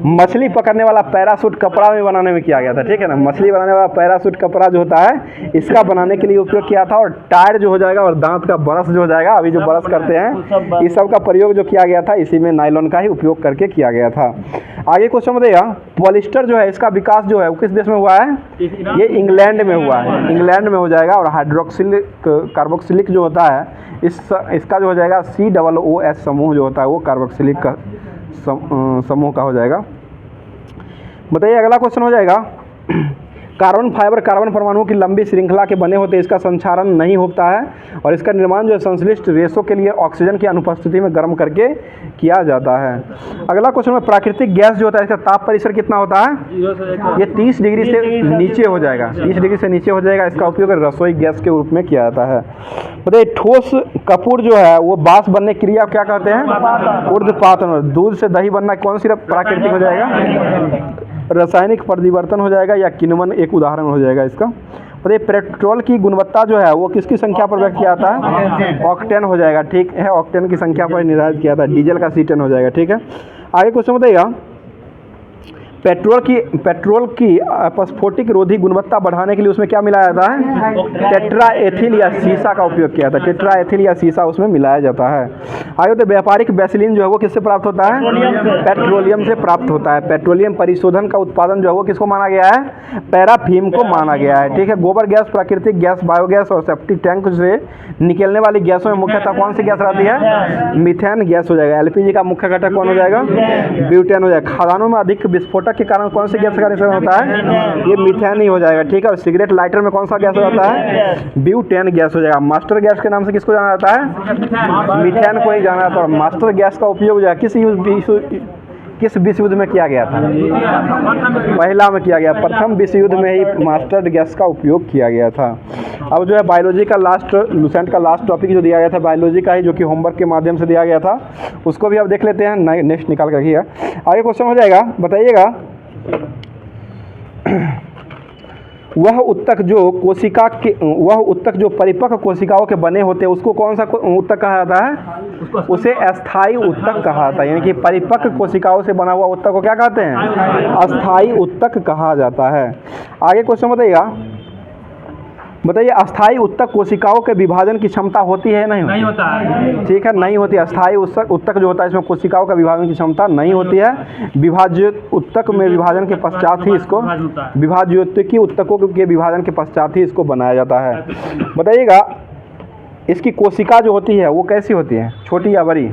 मछली पकड़ने वाला पैरासूट कपड़ा में बनाने में किया गया था। ठीक है ना, मछली बनाने वाला पैरासूट कपड़ा जो होता है इसका बनाने के लिए उपयोग किया था। और टायर जो हो जाएगा और दांत का ब्रश जो हो जाएगा, अभी जो ब्रश करते हैं, इस सब का प्रयोग जो किया गया था इसी में नायलॉन का ही उपयोग करके किया गया था। आगे क्वेश्चन बताइएगा, पॉलिस्टर जो है इसका विकास जो है वो किस देश में हुआ है? ये इंग्लैंड में हुआ है। इंग्लैंड में हो जाएगा। और हाइड्रोक्सिलिक कार्बोक्सिलिक जो होता है इसका जो हो जाएगा COOS समूह जो होता है वो कार्बोक्सिलिक का समूह का हो जाएगा। बताइए अगला क्वेश्चन हो जाएगा, कार्बन फाइबर कार्बन परमाणुओं की लंबी श्रृंखला के बने होते हैं, इसका संचारण नहीं होता है और इसका निर्माण जो है संश्लिष्ट रेशों के लिए ऑक्सीजन की अनुपस्थिति में गर्म करके किया जाता है। अगला क्वेश्चन में, प्राकृतिक गैस जो होता है इसका ताप परिसर कितना होता है? ये 30 डिग्री से नीचे हो जाएगा। 30 डिग्री से नीचे हो जाएगा। इसका उपयोग रसोई गैस के रूप में किया जाता है। बताइए ठोस कपूर जो है वो बांस बनने की क्रिया क्या कहते हैं? ऊर्ध्वपातन। दूध से दही बनना कौन सी प्राकृतिक हो जाएगा? रासायनिक परिवर्तन हो जाएगा या किण्वन एक उदाहरण हो जाएगा इसका। बताइए पेट्रोल की गुणवत्ता जो है वो किसकी संख्या पर व्यक्त किया जाता है? ऑक्टेन हो जाएगा। ठीक है, ऑक्टेन की संख्या पर निर्धारित किया था। डीजल का C10 हो जाएगा। ठीक है, आगे क्वेश्चन बताइएगा, पेट्रोल की अपस्फोटिक रोधी गुणवत्ता बढ़ाने के लिए उसमें क्या मिलाया जाता है? टेट्रा एथिल या सीसा का उपयोग किया जाता है। टेट्रा एथिल या सीसा उसमें मिलाया जाता है। आगे तो व्यापारिक वैसलीन जो है वो किससे प्राप्त होता है? पेट्रोलियम से प्राप्त होता है। पेट्रोलियम परिशोधन का उत्पादन जो है वो किसको माना गया है? पैराफिन को माना गया है। ठीक है, गोबर गैस, प्राकृतिक गैस, बायोगैस और सेप्टिक टैंक से निकलने वाली गैसों में मुख्यतः कौन सी गैस रहती है? मीथेन गैस हो जाएगा। LPG का मुख्य घटक कौन हो जाएगा? ब्यूटेन हो जाएगा। खदानों में अधिक विस्फोटक के कारण कौन सी गैस का निकलन होता है? ये मीथेन ही हो जाएगा। ठीक है, और सिगरेट लाइटर में कौन सा गैस हो जाता है? ब्यूटेन गैस हो जाएगा। मास्टर गैस के नाम से किसको जाना जाता है? मीथेन को ही जाना जाता है। और मास्टर गैस का उपयोग जो है किस विश्व युद्ध में किया गया था? पहला में किया गया। प्रथम विश्व युद्ध में ही मास्टर गैस का उपयोग किया गया था। अब जो है बायोलॉजी का लूसेंट का लास्ट टॉपिक जो दिया गया था बायोलॉजी का ही, जो कि होमवर्क के माध्यम से दिया गया था, उसको भी अब देख लेते हैं। नेक्स्ट निकाल कर रखिएगा। आगे क्वेश्चन हो जाएगा, बताइएगा वह ऊतक जो परिपक्व कोशिकाओं के बने होते हैं उसको कौन सा ऊतक कहा जाता है? उसे अस्थायी ऊतक कहा जाता है। यानी कि परिपक्व कोशिकाओं से बना हुआ ऊतक को क्या कहते हैं? अस्थायी ऊतक कहा जाता है। आगे क्वेश्चन बताइए अस्थायी ऊतक कोशिकाओं के विभाजन की क्षमता होती है नहीं? नहीं होता है। ठीक है, नहीं होती। अस्थायी ऊतक जो होता है इसमें कोशिकाओं का विभाजन की क्षमता नहीं होती है। विभाज्य ऊतक में विभाजन के पश्चात ही इसको विभाज्योत्तकी ऊतकों के विभाजन के पश्चात ही इसको बनाया जाता है। बताइएगा इसकी कोशिका जो होती है वो कैसी होती है? छोटी या बड़ी?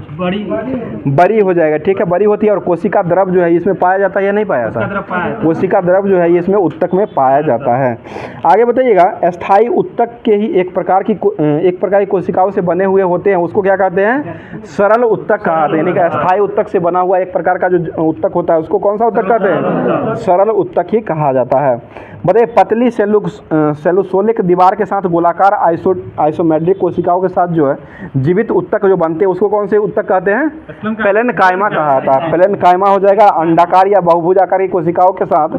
बड़ी हो जाएगा। ठीक है, बड़ी होती है। और कोशिका द्रव जो है इसमें पाया जाता है या नहीं पाया जाता? कोशिका द्रव जो है ये इसमें ऊतक में पाया जाता है। आगे बताइएगा अस्थायी ऊतक के ही एक प्रकार की कोशिकाओं से बने हुए होते हैं उसको क्या कहते हैं? सरल ऊतक कहा जाता है। यानी कि अस्थायी ऊतक से बना हुआ एक प्रकार का जो ऊतक होता है उसको कौन सा ऊतक कहते हैं? सरल ऊतक ही कहा जाता है। बताइए पतली सेलुलोसिक दीवार के साथ गोलाकार आइसोमेट्रिक कोशिकाओं के साथ जो है जीवित ऊतक जो बनते हैं उसको कौन से ऊतक कहते हैं? पेलेनकाइमा कहा जाता है। पेलेनकाइमा हो जाएगा। अंडाकार या बहुभुजाकार की कोशिकाओं के साथ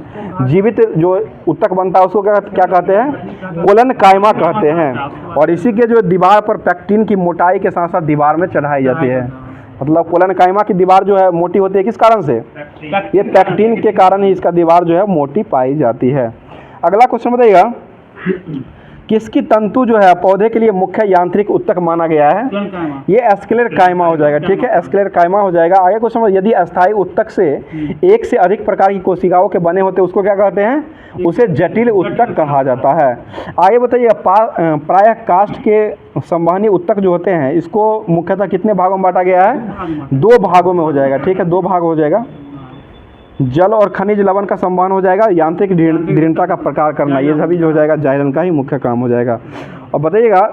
जीवित जो ऊतक बनता है उसको क्या कहते हैं? कोलेनकाइमा कहते हैं। और इसी के जो दीवार पर पैक्टिन की मोटाई के साथ साथ दीवार में चढ़ाई जाती है। मतलब कोलेनकाइमा की दीवार जो है मोटी होती है किस कारण से? ये पैक्टिन के कारण ही इसका दीवार जो है मोटी पाई जाती है। अगला क्वेश्चन बताइएगा किसकी तंतु जो है पौधे के लिए मुख्य यांत्रिक ऊतक माना गया है? ये एस्क्लेरकाइमा हो जाएगा। ठीक है, एस्क्लेरकाइमा हो जाएगा। आगे क्वेश्चन यदि अस्थायी ऊतक से एक से अधिक प्रकार की कोशिकाओं के बने होते हैं उसको क्या कहते हैं? उसे जटिल ऊतक कहा जाता है। आगे बताइए प्रायः काष्ठ के संवहनी ऊतक जो होते हैं इसको मुख्यतः कितने भागों में बांटा गया है? 2 भागों में हो जाएगा। ठीक है, 2 भाग हो जाएगा। जल और खनिज लवण का संवहन हो जाएगा। यांत्रिक दृढ़ता का प्रकार करना ये सभी जो हो जाएगा जाइलन का ही मुख्य काम हो जाएगा। और बताइएगा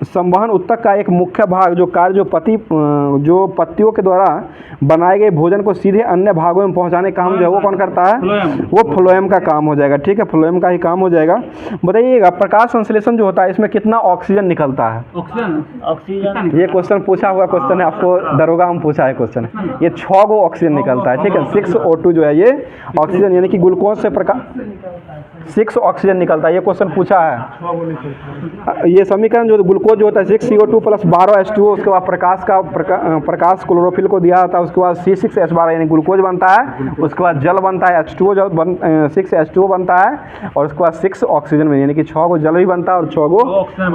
संवहन ऊतक का एक मुख्य भाग जो कार्य जो पत्तियों के द्वारा बनाए गए भोजन को सीधे अन्य भागों में पहुंचाने का काम जो है वो कौन करता है? वो फ्लोएम का काम हो जाएगा। ठीक है, फ्लोएम का ही काम हो जाएगा। बताइएगा प्रकाश संश्लेषण जो होता है इसमें कितना ऑक्सीजन निकलता है? ऑक्सीजन ये क्वेश्चन पूछा हुआ क्वेश्चन है आपको दरोगा में पूछा है क्वेश्चन। ये 6 गो ऑक्सीजन निकलता है। ठीक है, 6 O2 जो है ये ऑक्सीजन यानी कि ग्लूकोज से 6 ऑक्सीजन निकलता है। ये क्वेश्चन पूछा है। ये समीकरण जो ग्लूकोज जो होता है 6 CO2 + 12 H2O। उसके बाद प्रकाश क्लोरोफिल को दिया जाता है। उसके बाद C6H12 यानी ग्लूकोज बनता है। उसके बाद जल बनता है H2O 6 H2O बनता है। और उसके बाद 6 ऑक्सीजन में यानी कि 6 गो जल भी बनता है और 6 गो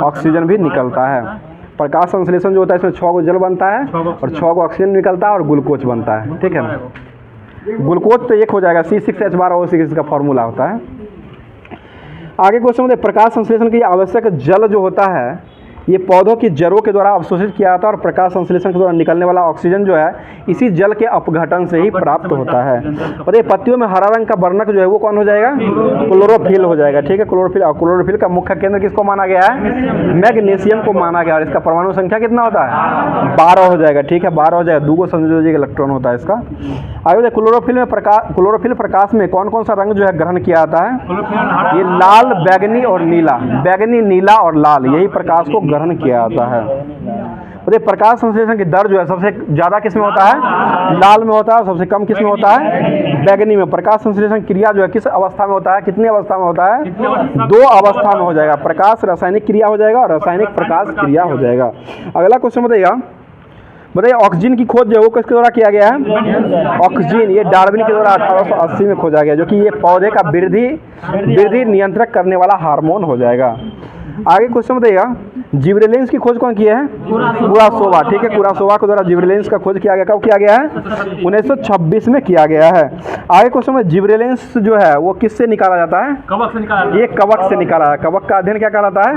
ऑक्सीजन भी निकलता है। प्रकाश संश्लेषण जो होता है इसमें 6 गो जल बनता है और 6 गो ऑक्सीजन निकलता है और ग्लूकोज बनता है। ठीक है ना, ग्लूकोज तो एक हो जाएगा। C6H12O6 का फॉर्मूला होता है। आगे क्वेश्चन में प्रकाश संश्लेषण के लिए आवश्यक जल जो होता है ये पौधों की जड़ों के द्वारा अवशोषित किया जाता है। और प्रकाश संश्लेषण के द्वारा निकलने वाला ऑक्सीजन जो है इसी जल के अपघटन से ही प्राप्त होता है। और ये पत्तियों में हरा रंग का वर्णक जो है वो कौन हो जाएगा? क्लोरोफिल हो जाएगा। ठीक है, क्लोरोफिल। और क्लोरोफिल का मुख्य केंद्र किसको माना गया है? मैग्नीशियम को माना गया। और इसका परमाणु संख्या कितना होता है? 12 हो जाएगा। ठीक है, 12 हो जाएगा। 2 गो संयोजक इलेक्ट्रॉन होता है इसका। आगे क्लोरोफिल प्रकाश में कौन कौन सा रंग जो है ग्रहण किया जाता है? ये लाल, बैगनी और नीला। बैगनी, नीला और लाल यही प्रकाश को ग्रहण किया जाता है। तो प्रकाश संश्लेषण की दर जो है सबसे ज़्यादा किस में होता है? लाल में होता है। और सबसे कम किस में होता है? बैगनी में। प्रकाश संश्लेषण क्रिया जो है किस अवस्था में होता है? कितनी अवस्था में होता है? 2 अवस्था में हो जाएगा। प्रकाश रासायनिक क्रिया हो जाएगा और रासायनिक प्रकाश क्रिया हो जाएगा। अगला क्वेश्चन बताइए ऑक्सीजन की खोज जो है वो किसके द्वारा किया गया है? ऑक्सीजन ये डार्विन के द्वारा 1880 में खोजा गया, जो कि ये पौधे का वृद्धि नियंत्रित करने वाला हार्मोन हो जाएगा। आगे क्वेश्चन बताइएगा जिब्रेलिन्स की खोज कौन किया है? कुरासोवा। ठीक है, कुरासोवा के द्वारा जिब्रेलिन्स का खोज किया गया। कब किया गया है? 1926 में किया गया है। आगे क्वेश्चन में जिब्रेलिन्स जो है वो किससे निकाला जाता है? कवक से निकाला। ये कवक से निकाला है। कवक का अध्ययन क्या कहलाता है?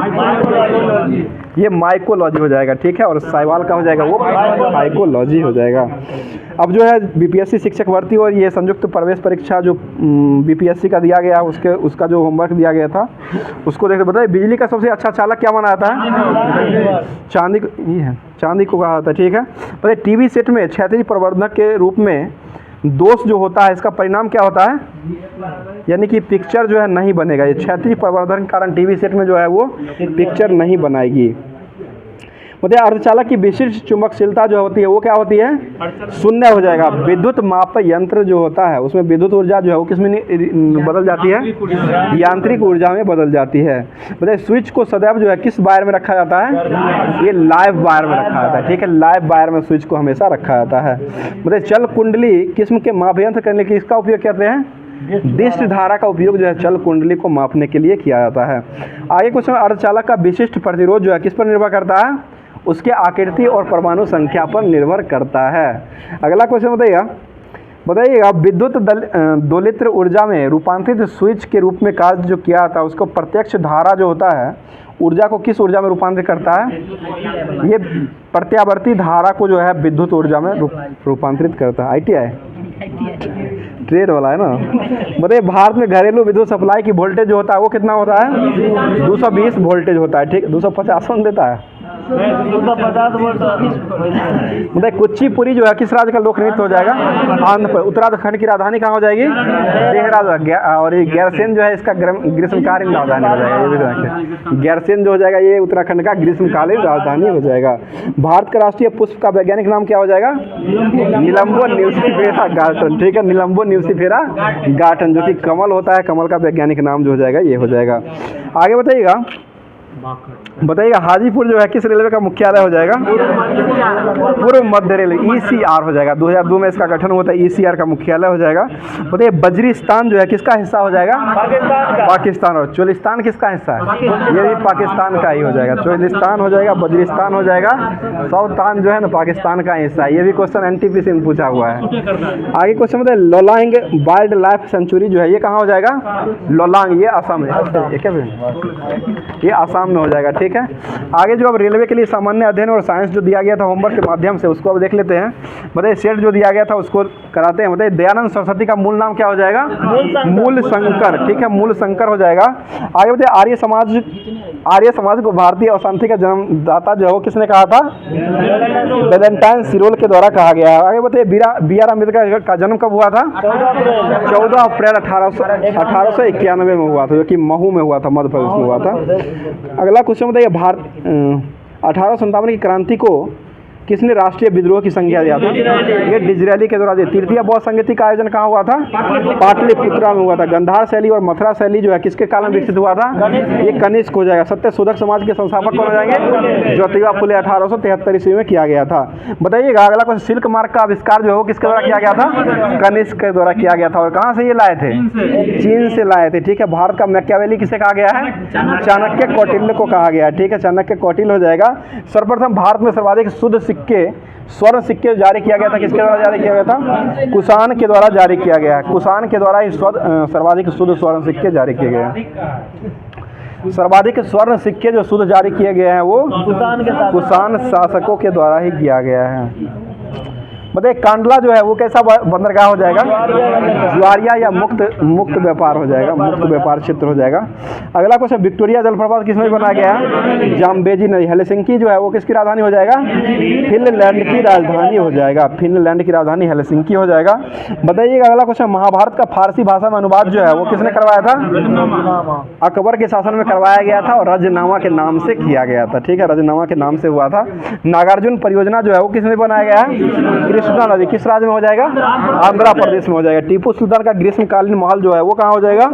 ये माइकोलॉजी हो जाएगा। ठीक है, और साइवाल का हो जाएगा वो माइकोलॉजी हो जाएगा। अब जो है बीपीएससी शिक्षक भर्ती और ये संयुक्त प्रवेश परीक्षा जो बीपीएससी का दिया गया उसका जो होमवर्क दिया गया था उसको देख बताइए बिजली का सबसे अच्छा चालक क्या माना जाता है? चांदी को कहा जाता है। ठीक है, पर टीवी सेट में क्षैतिज प्रवर्धक के रूप में दोष जो होता है इसका परिणाम क्या होता है? यानी कि पिक्चर जो है नहीं बनेगा। ये क्षैतिज प्रवर्धन के कारण टीवी सेट में जो है वो पिक्चर नहीं बनाएगी। बताइए अर्धचालक की विशिष्ट चुंबकशीलता जो होती है वो क्या होती है? शून्य हो जाएगा। विद्युत माप यंत्र जो होता है उसमें विद्युत ऊर्जा जो है वो किसमें बदल जाती है? यांत्रिक ऊर्जा में बदल जाती है। बताइए स्विच को सदैव जो है किस वायर में रखा जाता है? ये लाइव वायर में रखा जाता है, ठीक है, लाइव वायर में स्विच को हमेशा रखा जाता है। बताइए चल कुंडली किस्म के माप यंत्र करने के इसका उपयोग करते हैं? दिष्ट धारा का उपयोग जो है चल कुंडली को मापने के लिए किया जाता है। आगे क्वेश्चन, अर्धचालक का विशिष्ट प्रतिरोध जो है किस पर निर्भर करता है? उसके आकृति और परमाणु संख्या पर निर्भर करता है। अगला क्वेश्चन बताइएगा विद्युत दोलित्र ऊर्जा में रूपांतरित स्विच के रूप में कार्य जो किया था उसको प्रत्यक्ष धारा जो होता है ऊर्जा को किस ऊर्जा में रूपांतरित करता है? ये प्रत्यावर्ती धारा को जो है विद्युत ऊर्जा में रूपांतरित करता है। ITI ट्रेड वाला है ना। बताइए भारत में घरेलू विद्युत सप्लाई की वोल्टेज जो होता है वो कितना होता है? 220 वोल्टेज होता है, ठीक। 250 देता है। 250 वोल्ट। मतलब कुचिपुड़ी जो है किस राज्य का लोक नृत्य हो जाएगा? आंध्र प्रदेश। उत्तराखंड की राजधानी कहाँ हो जाएगी? देहरादून। और ये गैरसेन जो है इसका ग्रीष्मकालीन राजधानी हो जाएगा। ये भी रखें, गैरसेन जो हो जाएगा ये उत्तराखंड का ग्रीष्मकालीन राजधानी हो जाएगा। भारत का राष्ट्रीय पुष्प का वैज्ञानिक नाम क्या हो जाएगा? निलंबो न्यूसिफेरा गार्टन, ठीक है, निलंबो न्यूसिफेरा गार्टन, जो कि कमल होता है, कमल का वैज्ञानिक नाम जो हो जाएगा ये हो जाएगा। आगे बताइएगा हाजीपुर जो है किस रेलवे का मुख्यालय हो जाएगा? पूर्व मध्य रेलवे, ECR हो जाएगा। 2002 में इसका गठन हुआ था, ECR का मुख्यालय हो जाएगा। बताइए बज्रिस्तान जो है किसका हिस्सा हो जाएगा? पाकिस्तान। और चोलिस्तान किसका हिस्सा है? ये भी पाकिस्तान का ही हो जाएगा। चोलिस्तान हो जाएगा, बज्रिस्तान हो जाएगा, सौतान जो है ना पाकिस्तान का हिस्सा है। ये भी क्वेश्चन NTPC में पूछा हुआ है। आगे क्वेश्चन बताइए लोलांग वाइल्ड लाइफ सेंचुरी जो है ये कहाँ हो जाएगा? लोलांग, ये असम है, ये असम में हो जाएगा, ठीक है। आगे जो अब रेलवे के लिए सामान्य अध्ययन और साइंस जो दिया गया था होमवर्क के माध्यम से उसको अब देख लेते हैं। बताइए सेट जो दिया गया था उसको कराते हैं। बताइए दयानंद सरस्वती का मूल नाम क्या हो जाएगा? मूल शंकर, ठीक है, मूल शंकर हो जाएगा। आगे बताइए आर्य समाज को भारतीय अशांति का जन्मदाता जो है वो किसने कहा था? वैलेंटाइन सिरोल के द्वारा कहा गया है। आगे बताइए BR अम्बेडकर का जन्म कब हुआ था? 14 अप्रैल 1891 में हुआ था, जो कि महू में हुआ था, मध्य प्रदेश में हुआ था। अगला क्वेश्चन बताइए 1857 की क्रांति को किसने राष्ट्रीय विद्रोह की संज्ञा दिया था? ये डिजरेली के द्वारा। तृतीय बौद्ध संगति का आयोजन कहाँ हुआ था? पाटलिपुत्रा में हुआ था। गंधार शैली और मथुरा शैली जो है किसके काल में विकसित हुआ था? ये कनिष्क हो जाएगा। सत्य शोधक समाज के संस्थापक कौन हो जाएंगे? ज्योतिबा फुले 1873 ईस्वी में किया गया था। बताइएगा अगला क्वेश्चन सिल्क मार्ग का आविष्कार जो है वो किसके द्वारा किया गया था? कनिष्क के द्वारा किया गया था। और कहाँ से ये लाए थे? चीन से लाए थे, ठीक है। भारत का मैकियावेली किसे कहा गया है? चाणक्य कौटिल्य को कहा गया है, ठीक है, चाणक्य कौटिल्य हो जाएगा। सर्वप्रथम भारत में सर्वाधिक शुद्ध स्वर्ण सिक्के जारी किया गया था, किसके द्वारा जारी किया गया था? कुषाण के द्वारा जारी किया गया है। कुषाण के द्वारा ही सर्वाधिक शुद्ध स्वर्ण सिक्के जारी किए गए हैं। सर्वाधिक स्वर्ण सिक्के जो शुद्ध जारी किए गए हैं वो कुषाण शासकों के द्वारा ही किया गया है। बताइए कांडला जो है वो कैसा बंदरगाह हो जाएगा? ज्वारिया या मुक्त व्यापार हो जाएगा, मुक्त व्यापार क्षेत्र हो जाएगा। अगला क्वेश्चन विक्टोरिया जलप्रपात किसमें बनाया गया है? जाम्बेजी नदी। हेलसिंकी जो है वो किसकी राजधानी हो जाएगा? फिनलैंड की राजधानी हो जाएगा। फिनलैंड की राजधानी हेलसिंकी हो जाएगा। बताइएगा अगला क्वेश्चन महाभारत का फारसी भाषा में अनुवाद जो है वो किसने करवाया था? अकबर के शासन में करवाया गया था और रजनामा के नाम से किया गया था, ठीक है, रजनामा के नाम से हुआ था। नागार्जुन परियोजना जो है वो किसने बनाया गया है? कृष्णा नदी। किस राज्य में हो जाएगा? आंध्र प्रदेश में हो जाएगा। टीपू सुल्तान का ग्रीष्मकालीन महल जो है वो कहाँ हो जाएगा?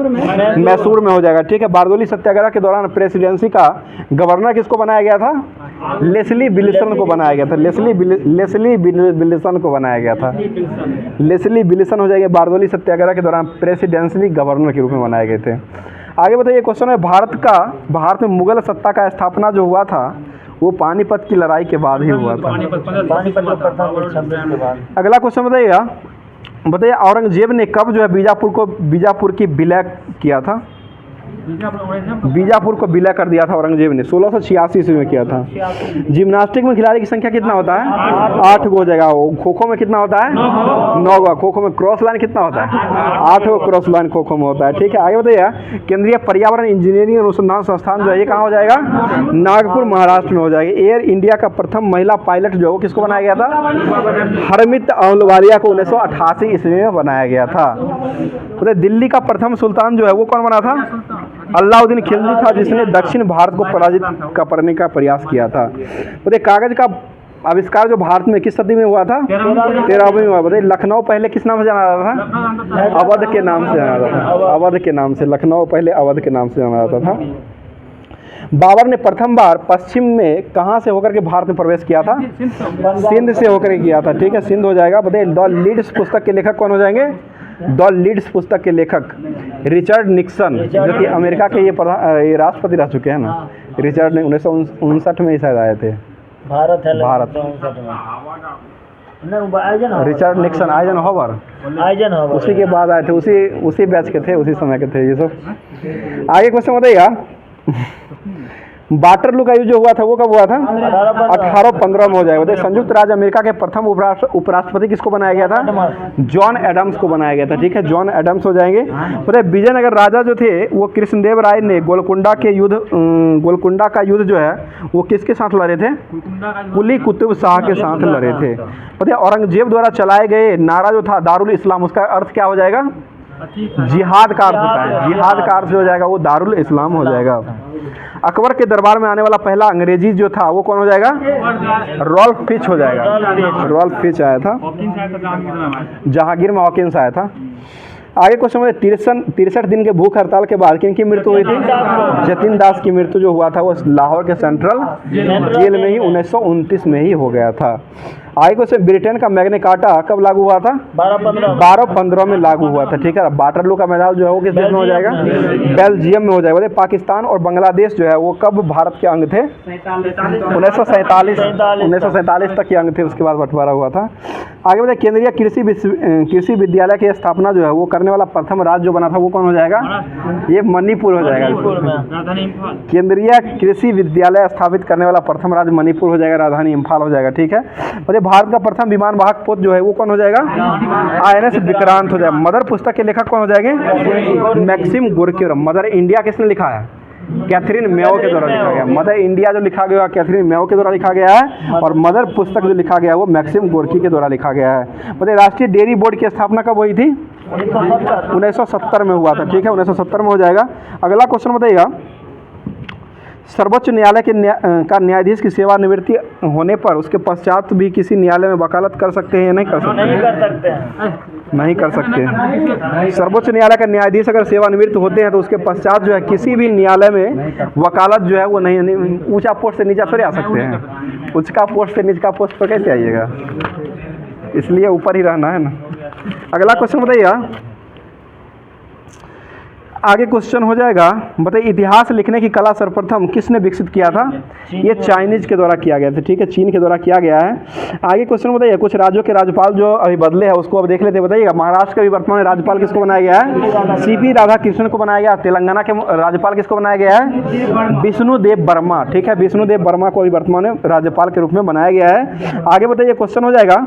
मैसूर में हो जाएगा, ठीक है। बारदोली सत्याग्रह के दौरान प्रेसिडेंसी का गवर्नर किसको बनाया गया था? लेस्ली विल्सन को बनाया गया था। लेस्ली विल्सन को बनाया गया था। लेस्ली विल्सन हो जाएगा। बारदोली सत्याग्रह के दौरान प्रेसिडेंशियल गवर्नर के रूप में बनाए गए थे। आगे बताइए क्वेश्चन है भारत में मुगल सत्ता का स्थापना जो हुआ था वो पानीपत की लड़ाई के बाद ही हुआ था। अगला क्वेश्चन बताइए औरंगजेब ने कब जो है बीजापुर की विलय किया था? बीजापुर को विलय कर दिया था औरंगजेब ने 1686 ईस्वी में किया था। जिम्नास्टिक में खिलाड़ी की संख्या कितना होता है? 8 हो जाएगा। खो खो में कितना होता है? 9। खो खो में क्रॉस लाइन कितना होता है? 8 क्रॉस लाइन खो खो में होता है, ठीक है। आगे बताइए केंद्रीय पर्यावरण इंजीनियरिंग अनुसंधान संस्थान जो है ये कहाँ हो जाएगा? नागपुर महाराष्ट्र में हो जाएगा। एयर इंडिया का प्रथम महिला पायलट जो है वो किसको बनाया गया था? हरमीत अहलुवालिया को 1988 ईस्वी में बनाया गया था। दिल्ली का प्रथम सुल्तान जो है वो कौन बना था? अलाउद्दीन खिलजी था जिसने दक्षिण भारत को पराजित करने का प्रयास किया था। बताइए कागज का आविष्कार जो भारत में किस सदी में हुआ था? 13वीं में हुआ। बताइए लखनऊ पहले किस नाम से जाना जाता था? अवध के नाम से जाना जाता था। अवध के नाम से, लखनऊ पहले अवध के नाम से जाना जाता था। बाबर ने प्रथम बार पश्चिम में कहाँ से होकर के भारत में प्रवेश किया था? सिंध से होकर के किया था। ठीक है, सिंध हो जाएगा। बताइए द लीड्स पुस्तक के लेखक कौन हो जाएंगे? द लीड्स पुस्तक के लेखक रिचर्ड निक्सन, जो कि अमेरिका के ये राष्ट्रपति रह चुके हैं ना। रिचर्ड ने 1959 में ही शायद आए थे भारत। रिचर्ड निक्सन, आइजनहोवर उसी के बाद आए थे, उसी बैच के थे, उसी समय के थे ये सब। आगे क्वेश्चन बताइएगा वाटरलू का युद्ध जो हुआ था वो कब हुआ था? 1815 में हो जाएगा। बताइए संयुक्त राज्य अमेरिका के प्रथम उपराष्ट्रपति किसको बनाया गया था? जॉन एडम्स को बनाया गया था। ठीक है, जॉन एडम्स हो जाएंगे। बताइए विजयनगर राजा जो थे वो कृष्णदेव राय ने गोलकुंडा का युद्ध जो है वो किसके साथ लड़े थे? कुली कुतुब शाह के साथ लड़े थे। बताइए औरंगजेब द्वारा चलाए गए नारा जो था दारुल इस्लाम, उसका अर्थ क्या हो जाएगा? जिहाद का अर्थ होता है। जिहाद का अर्थ जो हो जाएगा वो दारुल इस्लाम हो जाएगा। अकबर के दरबार में आने वाला पहला अंग्रेजी जो था वो कौन हो जाएगा? रॉल्फ फिच हो जाएगा। रॉल्फ फिच आया था। जहांगीर में हॉकिंस आया था। आगे क्वेश्चन में 63 दिन के भूख हड़ताल के बाद किन की मृत्यु हुई थी? जतिन दास की मृत्यु जो हुआ था वो लाहौर के सेंट्रल जेल में ही 1929 में ही हो गया था। आगे क्वेश्चन ब्रिटेन का मैग्ना कार्टा कब लागू हुआ था? 1215 में लागू हुआ था। ठीक है, वाटरलू का मैदान जो है वो किस देश में हो जाएगा? बेल्जियम में हो जाएगा। पाकिस्तान और बांग्लादेश जो है वो कब भारत के अंग थे? 1947 तक के अंग थे, उसके बाद बंटवारा हुआ था। आगे बताइए केंद्रीय कृषि विद्यालय की स्थापना जो है वो करने वाला प्रथम राज्य जो बना था वो कौन हो जाएगा? ये मणिपुर हो जाएगा। केंद्रीय कृषि विद्यालय स्थापित करने वाला प्रथम राज्य मणिपुर हो जाएगा, राजधानी इम्फाल हो जाएगा। ठीक है, और भारत का प्रथम विमान वाहक पोत जो है वो कौन हो जाएगा? INS विक्रांत हो जाएगा। मदर पुस्तक के लेखक कौन हो जाएंगे? Maxim Gorky. मदर इंडिया किसने लिखा है? कैथरीन मेयो के द्वारा लिखा गया। मदर इंडिया जो लिखा गया कैथरीन मेयो के द्वारा लिखा गया है, और मदर पुस्तक जो लिखा गया है वो मैक्सिम गोर्की के द्वारा लिखा गया है। बताइए राष्ट्रीय डेयरी बोर्ड की स्थापना कब हुई थी? 1970 में हुआ था। ठीक है, 1970 में हो जाएगा। अगला क्वेश्चन बताइएगा सर्वोच्च न्यायालय का न्यायाधीश की सेवानिवृत्ति होने पर उसके पश्चात भी किसी न्यायालय में वकालत कर सकते हैं या नहीं कर सकते? नहीं कर सकते। सर्वोच्च न्यायालय का न्यायाधीश अगर सेवानिवृत्त होते हैं तो उसके पश्चात जो है किसी भी न्यायालय में वकालत जो है वो नहीं, ऊंचा पोस्ट से नीचा थोड़े आ सकते हैं। ऊंचा पोस्ट से नीचा पोस्ट पर कैसे आइएगा? इसलिए ऊपर ही रहना है ना। अगला क्वेश्चन बताइएगा। आगे क्वेश्चन हो जाएगा बताइए इतिहास लिखने की कला सर्वप्रथम किसने विकसित किया था? ये चाइनीज के द्वारा किया गया था। ठीक है, चीन के द्वारा किया गया है। आगे क्वेश्चन बताइए कुछ राज्यों के राज्यपाल जो अभी बदले हैं उसको अब देख लेते हैं। बताइएगा महाराष्ट्र के भी वर्तमान राज्यपाल किसको बनाया गया है? CP राधाकृष्णन को बनाया गया। तेलंगाना के राज्यपाल किसको बनाया गया है? विष्णुदेव वर्मा। ठीक है, विष्णुदेव वर्मा को अभी वर्तमान राज्यपाल के रूप में बनाया गया है। आगे बताइए क्वेश्चन हो जाएगा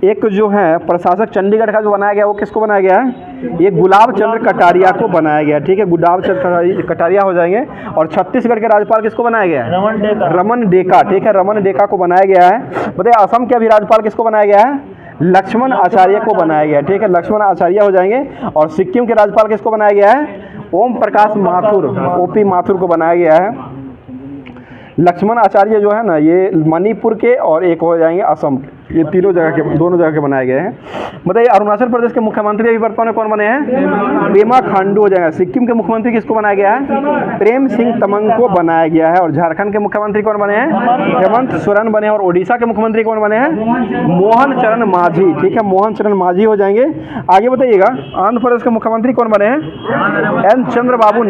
एक जो है प्रशासक चंडीगढ़ का जो बनाया गया वो किसको बनाया गया है? ये गुलाब चंद्र कटारिया को बनाया गया। ठीक है, गुलाब चंद्र कटारिया हो जाएंगे। और छत्तीसगढ़ के राज्यपाल किसको बनाया गया है? रमन डेका। ठीक है, रमन डेका को बनाया गया है। बताइए असम के अभी राज्यपाल किसको बनाया गया है? लक्ष्मण आचार्य को बनाया गया। ठीक है, लक्ष्मण आचार्य हो जाएंगे। और सिक्किम के राज्यपाल किसको बनाया गया है? ओम प्रकाश माथुर, OP माथुर को बनाया गया है। लक्ष्मण आचार्य जो है ना ये मणिपुर के और एक हो जाएंगे असम के। ये तीनों जगह के, दोनों जगह के बनाए गए हैं। बताइए अरुणाचल प्रदेश के मुख्यमंत्री अभी वर्तमान में कौन बने हैं? पेमा खांडू हो जाएगा। सिक्किम के मुख्यमंत्री किसको बनाया गया है? प्रेम सिंह तमंग को बनाया गया है। और झारखंड के मुख्यमंत्री कौन बने हैं? हेमंत सोरेन बने हैं। और ओडिशा के मुख्यमंत्री कौन बने हैं? मोहन चरण मांझी। ठीक है, मोहन चरण मांझी हो जाएंगे। आगे बताइएगा आंध्र प्रदेश के मुख्यमंत्री कौन बने हैं? एन चंद्रबाबू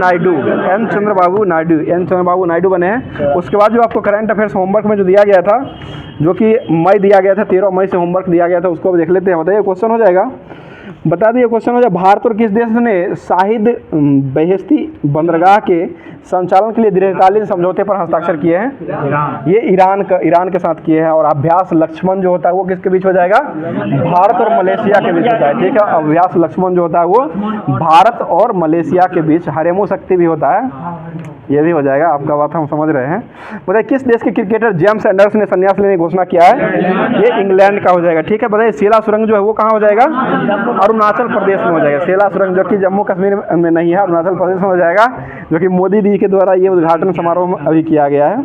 नायडू बने हैं। उसके बाद जो आपको करंट अफेयर्स होमवर्क में जो दिया गया था, जो कि मई दिया गया था, 13 मई से होमवर्क दिया गया था, उसको देख लेते हैं। बताइए क्वेश्चन हो जाएगा, बता दिए क्वेश्चन हो जाए भारत और किस देश ने शाहिद बेहेस्ती बंदरगाह के संचालन के लिए दीर्घकालीन समझौते पर हस्ताक्षर किए हैं? ये ईरान के साथ किए हैं। और अभ्यास लक्ष्मण जो होता है वो किसके बीच हो जाएगा? भारत और मलेशिया के बीच होता है। ठीक है, अभ्यास लक्ष्मण जो होता है वो भारत और मलेशिया के बीच। हरेमो शक्ति भी होता है। ये भी हो जाएगा, आपका बात हम समझ रहे हैं। बताइए किस देश के क्रिकेटर जेम्स एंडर्स ने संन्यास लेने की घोषणा किया है? ये इंग्लैंड का हो जाएगा। ठीक है, बताइए सेला सुरंग जो है वो कहाँ हो जाएगा? अरुणाचल प्रदेश में हो जाएगा। सेला सुरंग जो कि जम्मू कश्मीर में नहीं है, अरुणाचल प्रदेश में हो जाएगा, जो कि मोदी जी के द्वारा ये उद्घाटन समारोह में अभी किया गया है।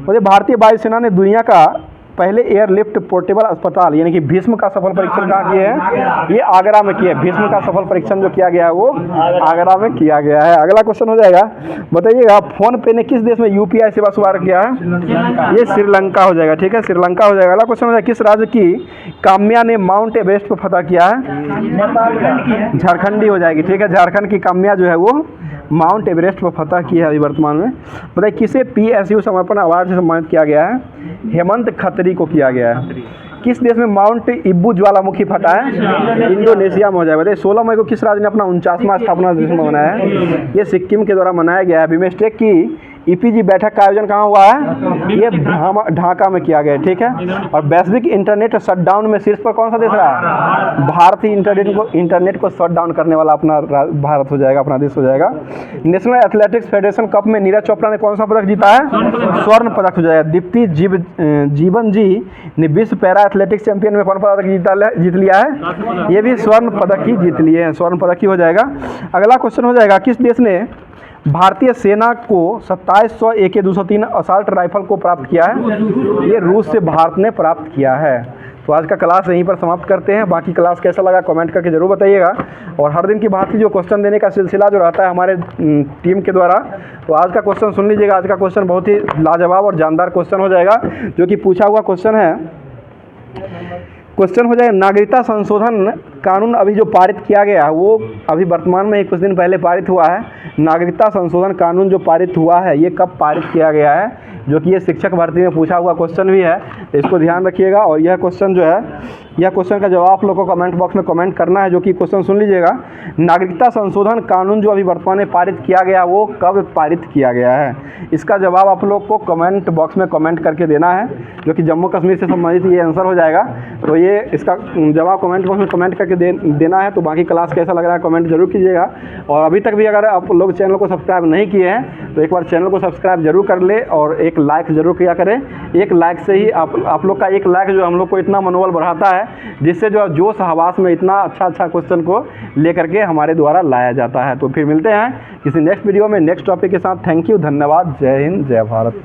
मुझे भारतीय वायुसेना ने दुनिया का पहले एयरलिफ्ट पोर्टेबल अस्पताल यानी कि भीष्म का सफल परीक्षण कहाँ किया है? ये आगरा में किया है। भीष्म का सफल परीक्षण जो किया गया है वो आगरा में किया गया है। अगला क्वेश्चन हो जाएगा, बताइएगा फोन पे ने किस देश में यूपीआई सेवा शुरू किया है? ये श्रीलंका हो जाएगा। ठीक है, श्रीलंका हो जाएगा। अगला क्वेश्चन हो जाएगा, किस राज्य की काम्या ने माउंट एवरेस्ट पर फतह किया है? झारखंडी हो जाएगी। ठीक है, झारखंड की काम्या जो है वो माउंट एवरेस्ट पर फतह की है अभी वर्तमान में। बताइए किसे PSU समर्पण अवार्ड से सम्मानित किया गया है? हेमंत खत्री को किया गया है। किस देश में माउंट इब्बू ज्वालामुखी फटा है? इंडोनेशिया में हो जाएगा। बताइए 16 मई को किस राज्य ने अपना 49वां स्थापना दिवस मनाया है? ये सिक्किम के द्वारा मनाया गया है। बिमस्टेक की EPG बैठक का आयोजन कहाँ हुआ है? ये ढाका में किया गया है। ठीक है, और वैश्विक इंटरनेट शटडाउन में शीर्ष पर कौन सा देश रहा है? भारत ही इंटरनेट को शट डाउन करने वाला अपना भारत हो जाएगा, अपना देश हो जाएगा। नेशनल एथलेटिक्स फेडरेशन कप में नीरज चोपड़ा ने कौन सा पदक जीता है? स्वर्ण पदक हो जाएगा। दीप्ति जीवन जी ने विश्व पैरा एथलेटिक्स चैंपियन में कौन पदक जीत लिया है? ये भी स्वर्ण पदक ही जीत लिए हैं, स्वर्ण पदक ही हो जाएगा। अगला क्वेश्चन हो जाएगा, किस देश ने भारतीय सेना को 2700 AK-203 असॉल्ट राइफल को प्राप्त किया है? ये रूस से भारत ने प्राप्त किया है। तो आज का क्लास यहीं पर समाप्त करते हैं। बाकी क्लास कैसा लगा कमेंट करके ज़रूर बताइएगा। और हर दिन की भांति जो क्वेश्चन देने का सिलसिला जो रहता है हमारे टीम के द्वारा, तो आज का क्वेश्चन सुन लीजिएगा। आज का क्वेश्चन बहुत ही लाजवाब और जानदार क्वेश्चन हो जाएगा, जो कि पूछा हुआ क्वेश्चन है। क्वेश्चन हो जाएगा, नागरिकता संशोधन कानून अभी जो पारित किया गया है वो अभी वर्तमान में कुछ दिन पहले पारित हुआ है। नागरिकता संशोधन कानून जो पारित हुआ है ये कब पारित किया गया है? जो कि ये शिक्षक भर्ती में पूछा हुआ क्वेश्चन भी है, इसको ध्यान रखिएगा। और यह क्वेश्चन जो है, यह क्वेश्चन का जवाब आप लोग को कमेंट बॉक्स में कमेंट करना है। जो कि क्वेश्चन सुन लीजिएगा, नागरिकता संशोधन कानून जो अभी वर्तमान में पारित किया गया वो कब पारित किया गया है? इसका जवाब आप लोग को कमेंट बॉक्स में कमेंट करके देना है, जो कि जम्मू कश्मीर से संबंधित ये आंसर हो जाएगा। तो ये इसका जवाब कमेंट बॉक्स में कमेंट करके देना है। तो बाकी क्लास कैसा लग रहा है कमेंट जरूर कीजिएगा। और अभी तक भी अगर आप लोग चैनल को सब्सक्राइब नहीं किए हैं तो एक बार चैनल को सब्सक्राइब जरूर कर ले और एक लाइक जरूर किया करें। एक लाइक से ही आप लोग का एक लाइक जो हम लोग को इतना मनोबल बढ़ाता है, जिससे जो जोश हवास में इतना अच्छा क्वेश्चन को लेकर के हमारे द्वारा लाया जाता है। तो फिर मिलते हैं किसी नेक्स्ट वीडियो में नेक्स्ट टॉपिक के साथ। थैंक यू, धन्यवाद, जय हिंद, जय भारत।